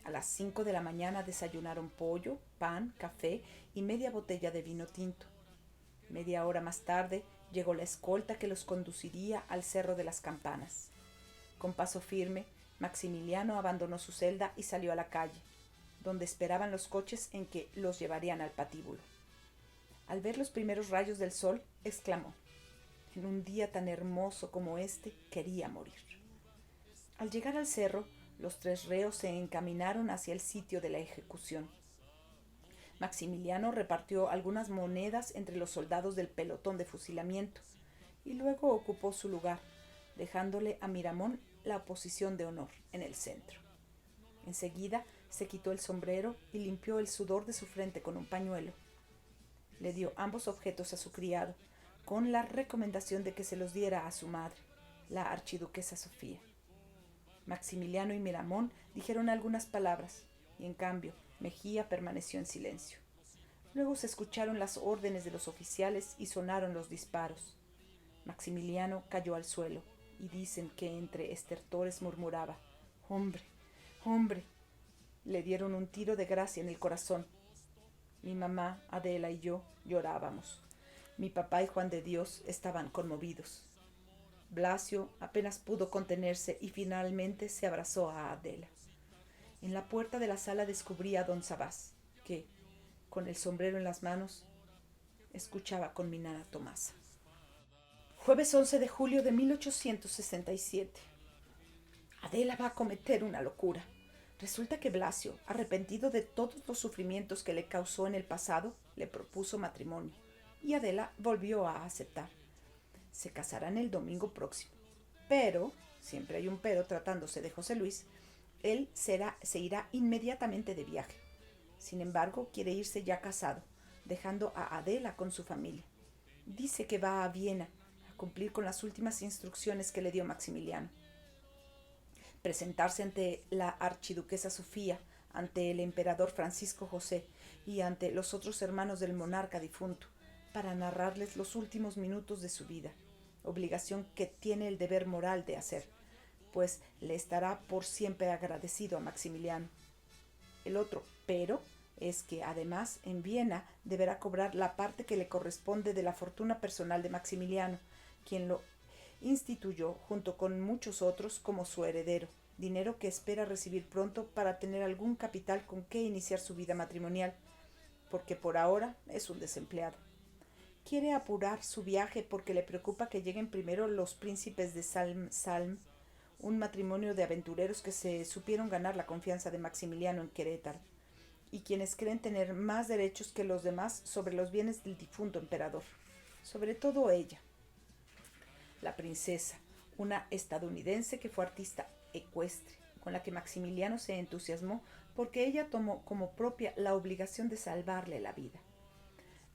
A las 5 de la mañana desayunaron pollo, pan, café y media botella de vino tinto. Media hora más tarde llegó la escolta que los conduciría al Cerro de las Campanas. Con paso firme, Maximiliano abandonó su celda y salió a la calle, donde esperaban los coches en que los llevarían al patíbulo. Al ver los primeros rayos del sol, exclamó: en un día tan hermoso como este, quería morir. Al llegar al cerro, los 3 reos se encaminaron hacia el sitio de la ejecución. Maximiliano repartió algunas monedas entre los soldados del pelotón de fusilamiento y luego ocupó su lugar, dejándole a Miramón la posición de honor en el centro. Enseguida se quitó el sombrero y limpió el sudor de su frente con un pañuelo. Le dio ambos objetos a su criado, con la recomendación de que se los diera a su madre, la archiduquesa Sofía. Maximiliano y Miramón dijeron algunas palabras, y en cambio Mejía permaneció en silencio. Luego se escucharon las órdenes de los oficiales y sonaron los disparos. Maximiliano cayó al suelo, y dicen que entre estertores murmuraba: «¡Hombre! ¡Hombre!». Le dieron un tiro de gracia en el corazón. Mi mamá, Adela y yo llorábamos. Mi papá y Juan de Dios estaban conmovidos. Blasio apenas pudo contenerse y finalmente se abrazó a Adela. En la puerta de la sala descubrí a don Sabás, que, con el sombrero en las manos, escuchaba con mi nana Tomasa. Jueves 11 de julio de 1867. Adela va a cometer una locura. Resulta que Blasio, arrepentido de todos los sufrimientos que le causó en el pasado, le propuso matrimonio, y Adela volvió a aceptar. Se casarán el domingo próximo. Pero, siempre hay un pero tratándose de José Luis, él se irá inmediatamente de viaje. Sin embargo, quiere irse ya casado, dejando a Adela con su familia. Dice que va a Viena a cumplir con las últimas instrucciones que le dio Maximiliano. Presentarse ante la archiduquesa Sofía, ante el emperador Francisco José y ante los otros hermanos del monarca difunto, para narrarles los últimos minutos de su vida, obligación que tiene el deber moral de hacer, pues le estará por siempre agradecido a Maximiliano. El otro pero es que además en Viena deberá cobrar la parte que le corresponde de la fortuna personal de Maximiliano, quien lo instituyó junto con muchos otros como su heredero, dinero que espera recibir pronto para tener algún capital con que iniciar su vida matrimonial, porque por ahora es un desempleado. Quiere apurar su viaje porque le preocupa que lleguen primero los príncipes de Salm, un matrimonio de aventureros que se supieron ganar la confianza de Maximiliano en Querétaro, y quienes creen tener más derechos que los demás sobre los bienes del difunto emperador, sobre todo ella, la princesa, una estadounidense que fue artista ecuestre, con la que Maximiliano se entusiasmó porque ella tomó como propia la obligación de salvarle la vida.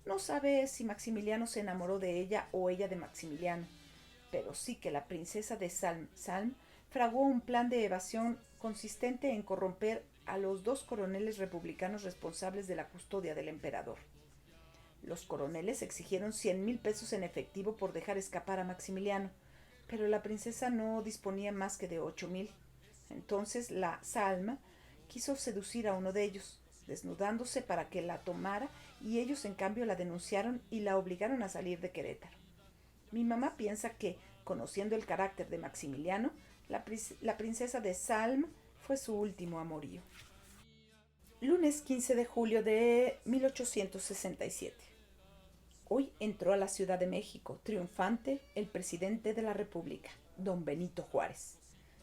No sabe si Maximiliano se enamoró de ella o ella de Maximiliano, pero sí que la princesa de Salm fraguó un plan de evasión consistente en corromper a los dos coroneles republicanos responsables de la custodia del emperador. Los coroneles exigieron 100,000 pesos en efectivo por dejar escapar a Maximiliano, pero la princesa no disponía más que de 8,000. Entonces la Salma quiso seducir a uno de ellos, desnudándose para que la tomara, y ellos en cambio la denunciaron y la obligaron a salir de Querétaro. Mi mamá piensa que, conociendo el carácter de Maximiliano, la princesa de Salm fue su último amorío. Lunes 15 de julio de 1867. Hoy entró a la Ciudad de México, triunfante, el presidente de la República, don Benito Juárez.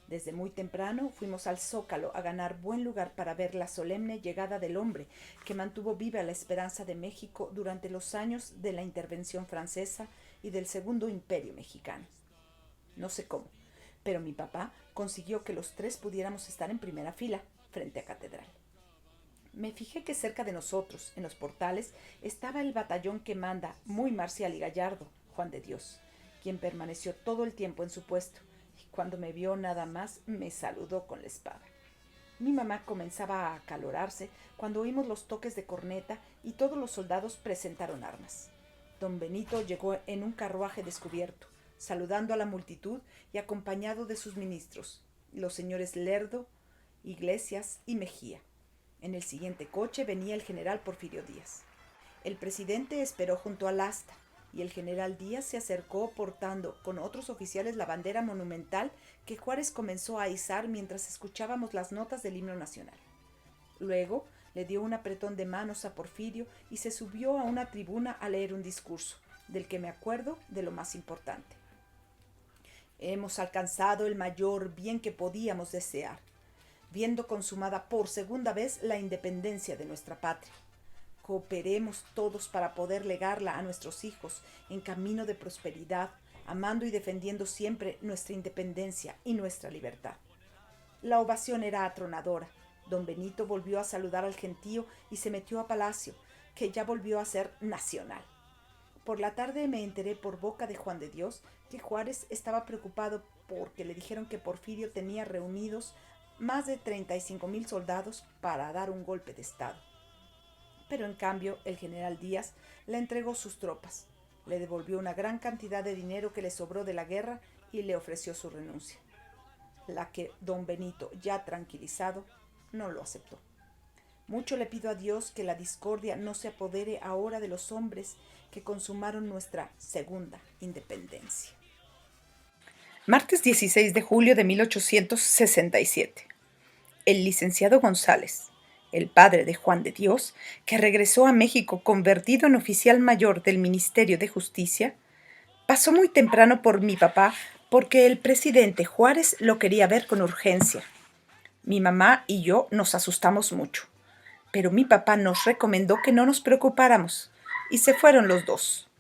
Desde muy temprano fuimos al Zócalo a ganar buen lugar para ver la solemne llegada del hombre que mantuvo viva la esperanza de México durante los años de la intervención francesa y del Segundo Imperio Mexicano. No sé cómo, pero mi papá consiguió que los tres pudiéramos estar en primera fila, frente a Catedral. Me fijé que cerca de nosotros, en los portales, estaba el batallón que manda, muy marcial y gallardo, Juan de Dios, quien permaneció todo el tiempo en su puesto, y cuando me vio nada más me saludó con la espada. Mi mamá comenzaba a acalorarse cuando oímos los toques de corneta y todos los soldados presentaron armas. Don Benito llegó en un carruaje descubierto, saludando a la multitud y acompañado de sus ministros, los señores Lerdo, Iglesias y Mejía. En el siguiente coche venía el general Porfirio Díaz. El presidente esperó junto al asta y el general Díaz se acercó portando con otros oficiales la bandera monumental que Juárez comenzó a izar mientras escuchábamos las notas del himno nacional. Luego le dio un apretón de manos a Porfirio y se subió a una tribuna a leer un discurso, del que me acuerdo de lo más importante. Hemos alcanzado el mayor bien que podíamos desear, viendo consumada por segunda vez la independencia de nuestra patria. Cooperemos todos para poder legarla a nuestros hijos en camino de prosperidad, amando y defendiendo siempre nuestra independencia y nuestra libertad. La ovación era atronadora. Don Benito volvió a saludar al gentío y se metió a palacio, que ya volvió a ser nacional. Por la tarde me enteré por boca de Juan de Dios que Juárez estaba preocupado porque le dijeron que Porfirio tenía reunidos más de 35,000 soldados para dar un golpe de estado. Pero en cambio el general Díaz le entregó sus tropas, le devolvió una gran cantidad de dinero que le sobró de la guerra y le ofreció su renuncia, la que don Benito, ya tranquilizado, no lo aceptó. Mucho le pido a Dios que la discordia no se apodere ahora de los hombres que consumaron nuestra segunda independencia. Martes 16 de julio de 1867. El licenciado González, el padre de Juan de Dios, que regresó a México convertido en oficial mayor del Ministerio de Justicia, pasó muy temprano por mi papá porque el presidente Juárez lo quería ver con urgencia. Mi mamá y yo nos asustamos mucho, pero mi papá nos recomendó que no nos preocupáramos y se fueron los dos.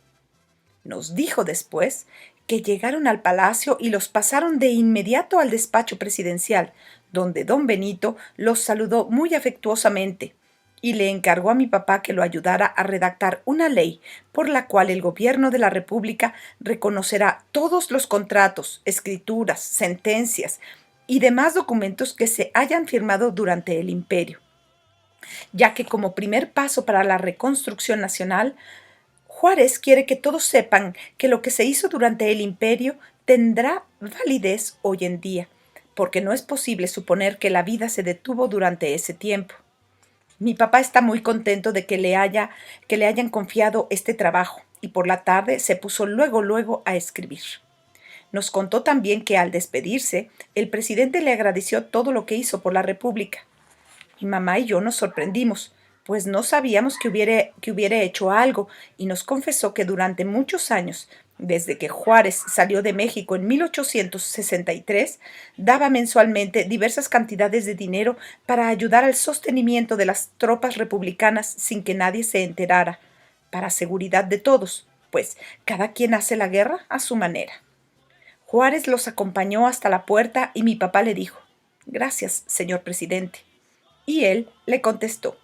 Nos dijo después que llegaron al palacio y los pasaron de inmediato al despacho presidencial, donde don Benito los saludó muy afectuosamente y le encargó a mi papá que lo ayudara a redactar una ley por la cual el gobierno de la República reconocerá todos los contratos, escrituras, sentencias y demás documentos que se hayan firmado durante el imperio, ya que como primer paso para la reconstrucción nacional, Juárez quiere que todos sepan que lo que se hizo durante el imperio tendrá validez hoy en día, porque no es posible suponer que la vida se detuvo durante ese tiempo. Mi papá está muy contento de que le hayan confiado este trabajo, y por la tarde se puso luego a escribir. Nos contó también que al despedirse, el presidente le agradeció todo lo que hizo por la República. Mi mamá y yo nos sorprendimos, pues no sabíamos que hubiera hecho algo, y nos confesó que durante muchos años, desde que Juárez salió de México en 1863, daba mensualmente diversas cantidades de dinero para ayudar al sostenimiento de las tropas republicanas sin que nadie se enterara, para seguridad de todos, pues cada quien hace la guerra a su manera. Juárez los acompañó hasta la puerta y mi papá le dijo: «Gracias, señor presidente». Y él le contestó: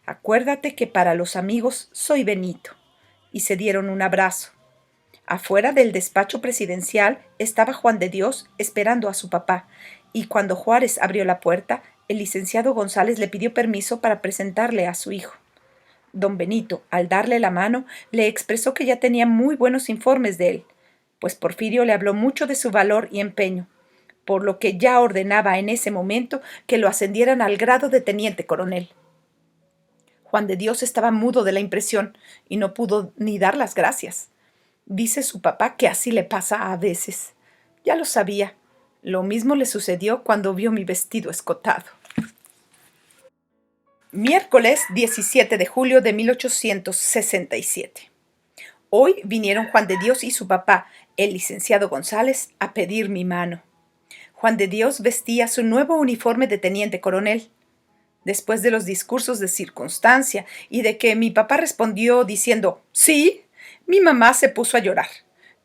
«Acuérdate que para los amigos soy Benito». Y se dieron un abrazo. Afuera del despacho presidencial estaba Juan de Dios esperando a su papá, y cuando Juárez abrió la puerta, el licenciado González le pidió permiso para presentarle a su hijo. Don Benito, al darle la mano, le expresó que ya tenía muy buenos informes de él, pues Porfirio le habló mucho de su valor y empeño, por lo que ya ordenaba en ese momento que lo ascendieran al grado de teniente coronel. Juan de Dios estaba mudo de la impresión y no pudo ni dar las gracias. Dice su papá que así le pasa a veces. Ya lo sabía. Lo mismo le sucedió cuando vio mi vestido escotado. Miércoles 17 de julio de 1867. Hoy vinieron Juan de Dios y su papá, el licenciado González, a pedir mi mano. Juan de Dios vestía su nuevo uniforme de teniente coronel. Después de los discursos de circunstancia y de que mi papá respondió diciendo «sí», mi mamá se puso a llorar,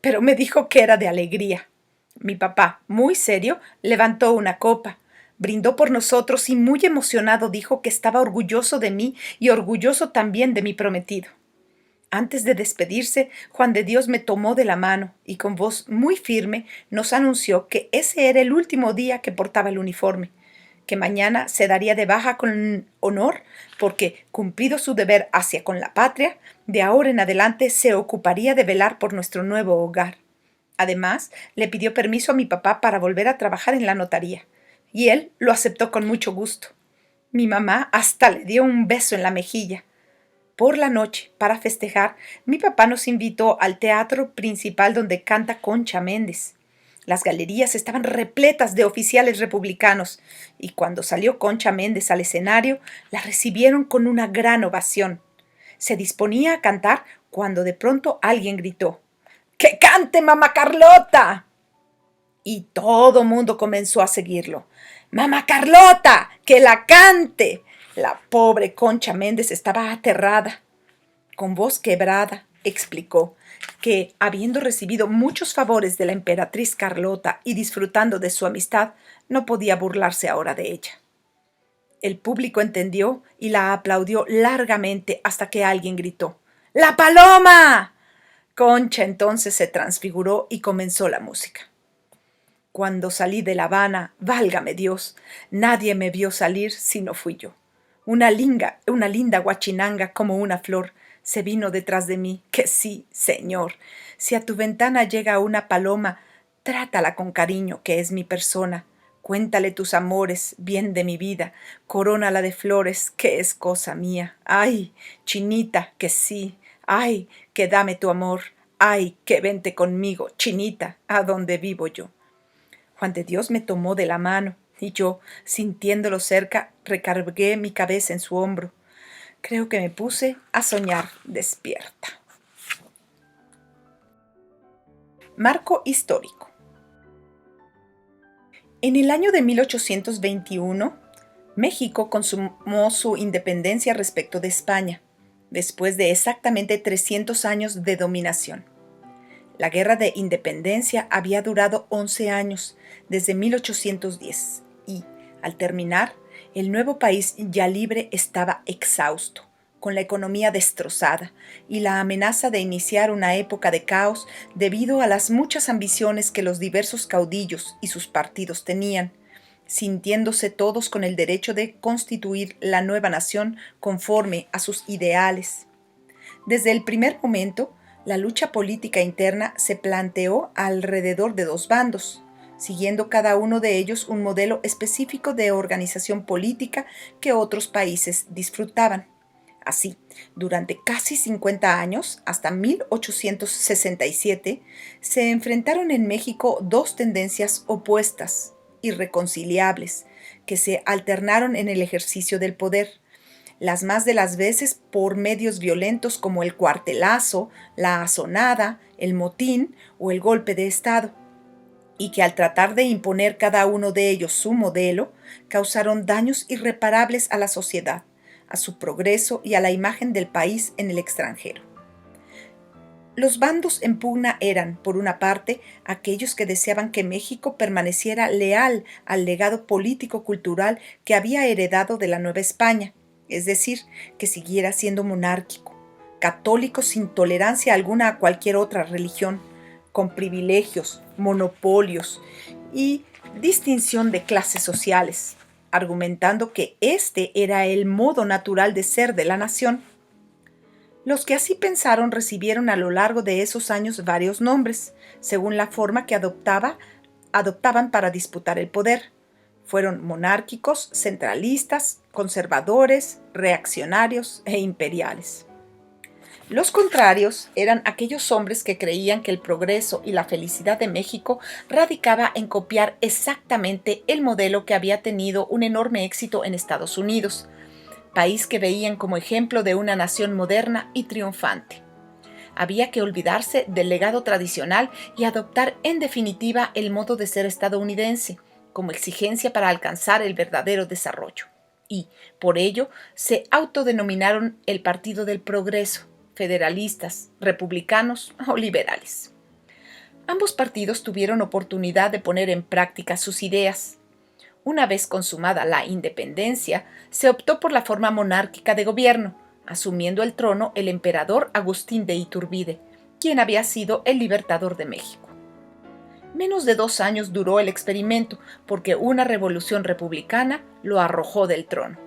pero me dijo que era de alegría. Mi papá, muy serio, levantó una copa, brindó por nosotros y muy emocionado dijo que estaba orgulloso de mí y orgulloso también de mi prometido. Antes de despedirse, Juan de Dios me tomó de la mano y con voz muy firme nos anunció que ese era el último día que portaba el uniforme, que mañana se daría de baja con honor porque, cumplido su deber hacia con la patria, de ahora en adelante se ocuparía de velar por nuestro nuevo hogar. Además, le pidió permiso a mi papá para volver a trabajar en la notaría, y él lo aceptó con mucho gusto. Mi mamá hasta le dio un beso en la mejilla. Por la noche, para festejar, mi papá nos invitó al teatro principal donde canta Concha Méndez. Las galerías estaban repletas de oficiales republicanos, y cuando salió Concha Méndez al escenario, la recibieron con una gran ovación. Se disponía a cantar cuando de pronto alguien gritó: «¡Que cante Mamá Carlota!». Y todo mundo comenzó a seguirlo. «¡Mamá Carlota! ¡Que la cante!». La pobre Concha Méndez estaba aterrada. Con voz quebrada, explicó que, habiendo recibido muchos favores de la emperatriz Carlota y disfrutando de su amistad, no podía burlarse ahora de ella. El público entendió y la aplaudió largamente hasta que alguien gritó: «¡La paloma!». Concha entonces se transfiguró y comenzó la música. Cuando salí de La Habana, válgame Dios, nadie me vio salir si no fui yo. Una linda guachinanga como una flor se vino detrás de mí, que sí, señor. Si a tu ventana llega una paloma, trátala con cariño, que es mi persona. Cuéntale tus amores, bien de mi vida, corónala de flores, que es cosa mía. Ay, chinita, que sí, ay, que dame tu amor, ay, que vente conmigo, chinita, a donde vivo yo. Juan de Dios me tomó de la mano, y yo, sintiéndolo cerca, recargué mi cabeza en su hombro. Creo que me puse a soñar despierta. Marco histórico. En el año de 1821, México consumó su independencia respecto de España, después de exactamente 300 años de dominación. La Guerra de Independencia había durado 11 años, desde 1810, y, al terminar, el nuevo país ya libre estaba exhausto, con la economía destrozada y la amenaza de iniciar una época de caos debido a las muchas ambiciones que los diversos caudillos y sus partidos tenían, sintiéndose todos con el derecho de constituir la nueva nación conforme a sus ideales. Desde el primer momento, la lucha política interna se planteó alrededor de dos bandos, siguiendo cada uno de ellos un modelo específico de organización política que otros países disfrutaban. Así, durante casi 50 años, hasta 1867, se enfrentaron en México dos tendencias opuestas, irreconciliables, que se alternaron en el ejercicio del poder, las más de las veces por medios violentos como el cuartelazo, la azonada, el motín o el golpe de Estado, y que al tratar de imponer cada uno de ellos su modelo, causaron daños irreparables a la sociedad, a su progreso y a la imagen del país en el extranjero. Los bandos en pugna eran, por una parte, aquellos que deseaban que México permaneciera leal al legado político-cultural que había heredado de la Nueva España, es decir, que siguiera siendo monárquico, católico sin tolerancia alguna a cualquier otra religión, con privilegios, monopolios y distinción de clases sociales, argumentando que este era el modo natural de ser de la nación. Los que así pensaron recibieron a lo largo de esos años varios nombres, según la forma que adoptaban para disputar el poder. Fueron monárquicos, centralistas, conservadores, reaccionarios e imperiales. Los contrarios eran aquellos hombres que creían que el progreso y la felicidad de México radicaba en copiar exactamente el modelo que había tenido un enorme éxito en Estados Unidos, país que veían como ejemplo de una nación moderna y triunfante. Había que olvidarse del legado tradicional y adoptar en definitiva el modo de ser estadounidense, como exigencia para alcanzar el verdadero desarrollo. Y, por ello, se autodenominaron el Partido del Progreso, federalistas, republicanos o liberales. Ambos partidos tuvieron oportunidad de poner en práctica sus ideas. Una vez consumada la independencia, se optó por la forma monárquica de gobierno, asumiendo el trono el emperador Agustín de Iturbide, quien había sido el libertador de México. Menos de 2 años duró el experimento, porque una revolución republicana lo arrojó del trono.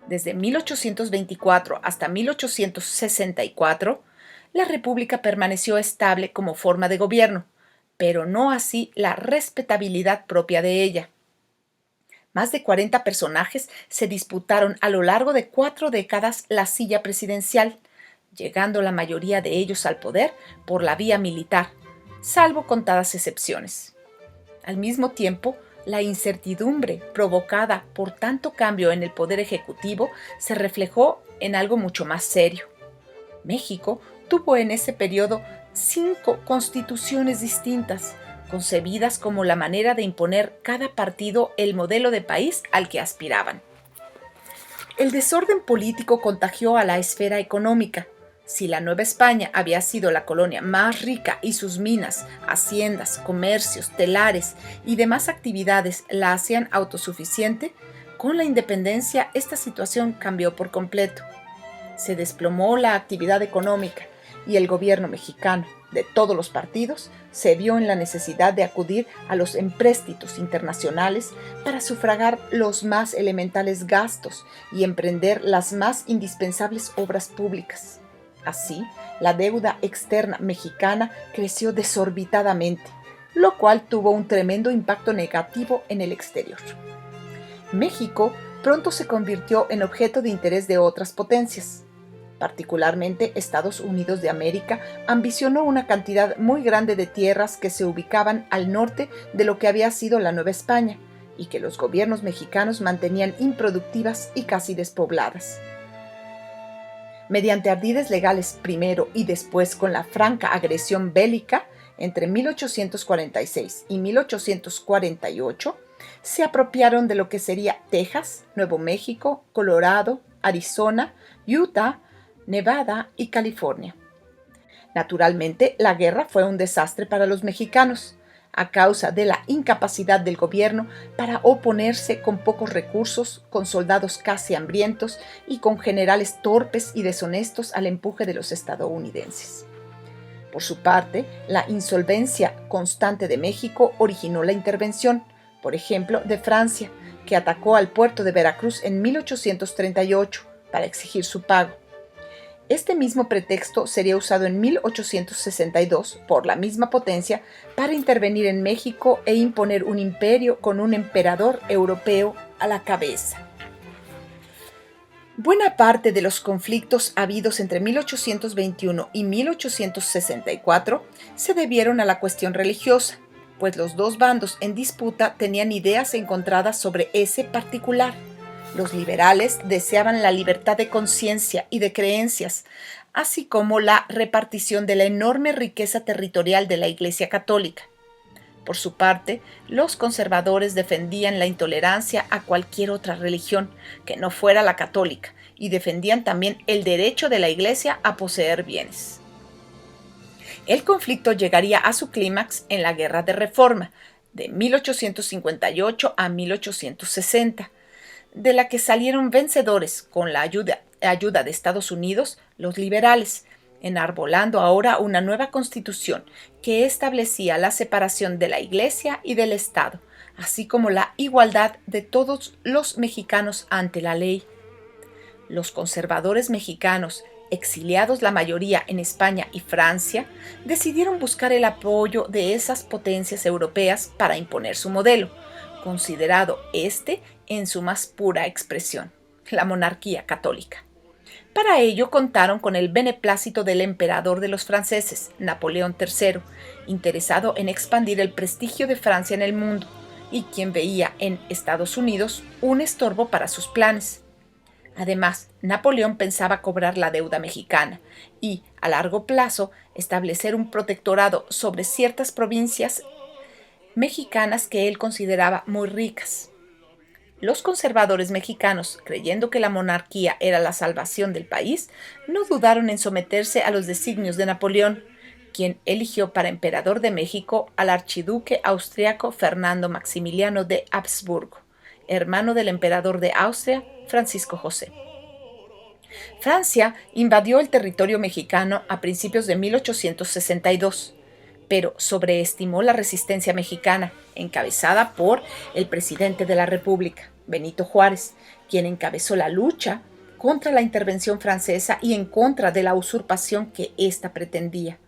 Desde 1824 hasta 1864, la República permaneció estable como forma de gobierno, pero no así la respetabilidad propia de ella. Más de 40 personajes se disputaron a lo largo de 4 décadas la silla presidencial, llegando la mayoría de ellos al poder por la vía militar, salvo contadas excepciones. Al mismo tiempo, la incertidumbre provocada por tanto cambio en el poder ejecutivo se reflejó en algo mucho más serio. México tuvo en ese periodo 5 constituciones distintas, concebidas como la manera de imponer cada partido el modelo de país al que aspiraban. El desorden político contagió a la esfera económica. Si la Nueva España había sido la colonia más rica y sus minas, haciendas, comercios, telares y demás actividades la hacían autosuficiente, con la independencia esta situación cambió por completo. Se desplomó la actividad económica y el gobierno mexicano, de todos los partidos, se vio en la necesidad de acudir a los empréstitos internacionales para sufragar los más elementales gastos y emprender las más indispensables obras públicas. Así, la deuda externa mexicana creció desorbitadamente, lo cual tuvo un tremendo impacto negativo en el exterior. México pronto se convirtió en objeto de interés de otras potencias. Particularmente Estados Unidos de América ambicionó una cantidad muy grande de tierras que se ubicaban al norte de lo que había sido la Nueva España y que los gobiernos mexicanos mantenían improductivas y casi despobladas. Mediante ardides legales primero y después con la franca agresión bélica, entre 1846 y 1848, se apropiaron de lo que sería Texas, Nuevo México, Colorado, Arizona, Utah, Nevada y California. Naturalmente, la guerra fue un desastre para los mexicanos, a causa de la incapacidad del gobierno para oponerse con pocos recursos, con soldados casi hambrientos y con generales torpes y deshonestos al empuje de los estadounidenses. Por su parte, la insolvencia constante de México originó la intervención, por ejemplo, de Francia, que atacó al puerto de Veracruz en 1838 para exigir su pago. Este mismo pretexto sería usado en 1862 por la misma potencia para intervenir en México e imponer un imperio con un emperador europeo a la cabeza. Buena parte de los conflictos habidos entre 1821 y 1864 se debieron a la cuestión religiosa, pues los dos bandos en disputa tenían ideas encontradas sobre ese particular. Los liberales deseaban la libertad de conciencia y de creencias, así como la repartición de la enorme riqueza territorial de la Iglesia Católica. Por su parte, los conservadores defendían la intolerancia a cualquier otra religión que no fuera la católica y defendían también el derecho de la Iglesia a poseer bienes. El conflicto llegaría a su clímax en la Guerra de Reforma, de 1858 a 1860, de la que salieron vencedores con la ayuda de Estados Unidos, los liberales, enarbolando ahora una nueva constitución que establecía la separación de la Iglesia y del Estado, así como la igualdad de todos los mexicanos ante la ley. Los conservadores mexicanos, exiliados la mayoría en España y Francia, decidieron buscar el apoyo de esas potencias europeas para imponer su modelo, considerado en su más pura expresión, la monarquía católica. Para ello contaron con el beneplácito del emperador de los franceses, Napoleón III, interesado en expandir el prestigio de Francia en el mundo, y quien veía en Estados Unidos un estorbo para sus planes. Además, Napoleón pensaba cobrar la deuda mexicana y, a largo plazo, establecer un protectorado sobre ciertas provincias mexicanas que él consideraba muy ricas. Los conservadores mexicanos, creyendo que la monarquía era la salvación del país, no dudaron en someterse a los designios de Napoleón, quien eligió para emperador de México al archiduque austriaco Fernando Maximiliano de Habsburgo, hermano del emperador de Austria, Francisco José. Francia invadió el territorio mexicano a principios de 1862, pero sobreestimó la resistencia mexicana, encabezada por el presidente de la República, Benito Juárez, quien encabezó la lucha contra la intervención francesa y en contra de la usurpación que ésta pretendía.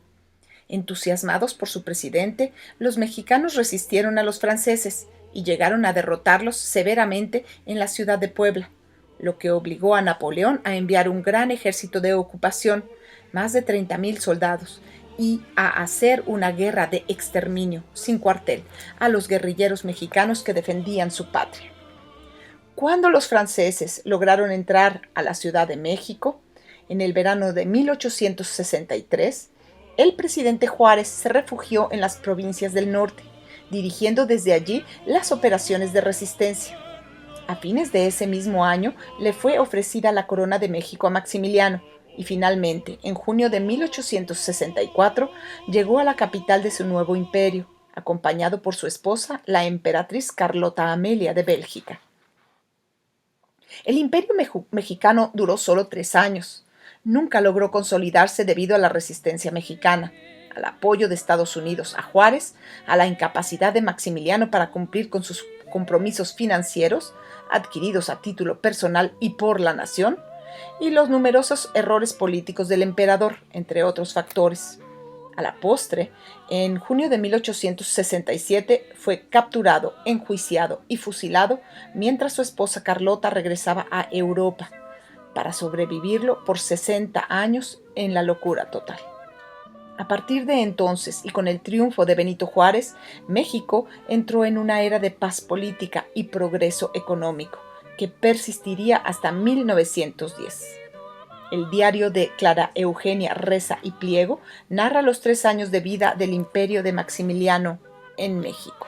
Entusiasmados por su presidente, los mexicanos resistieron a los franceses y llegaron a derrotarlos severamente en la ciudad de Puebla, lo que obligó a Napoleón a enviar un gran ejército de ocupación, más de 30,000 soldados, y a hacer una guerra de exterminio, sin cuartel, a los guerrilleros mexicanos que defendían su patria. Cuando los franceses lograron entrar a la Ciudad de México, en el verano de 1863, el presidente Juárez se refugió en las provincias del norte, dirigiendo desde allí las operaciones de resistencia. A fines de ese mismo año le fue ofrecida la corona de México a Maximiliano y finalmente, en junio de 1864, llegó a la capital de su nuevo imperio, acompañado por su esposa, la emperatriz Carlota Amelia de Bélgica. El imperio mexicano duró solo 3 años. Nunca logró consolidarse debido a la resistencia mexicana, al apoyo de Estados Unidos a Juárez, a la incapacidad de Maximiliano para cumplir con sus compromisos financieros, adquiridos a título personal y por la nación, y los numerosos errores políticos del emperador, entre otros factores. A la postre, en junio de 1867 fue capturado, enjuiciado y fusilado mientras su esposa Carlota regresaba a Europa, para sobrevivirlo por 60 años en la locura total. A partir de entonces, y con el triunfo de Benito Juárez, México entró en una era de paz política y progreso económico, que persistiría hasta 1910. El diario de Clara Eugenia Reza y Pliego narra los 3 años de vida del imperio de Maximiliano en México.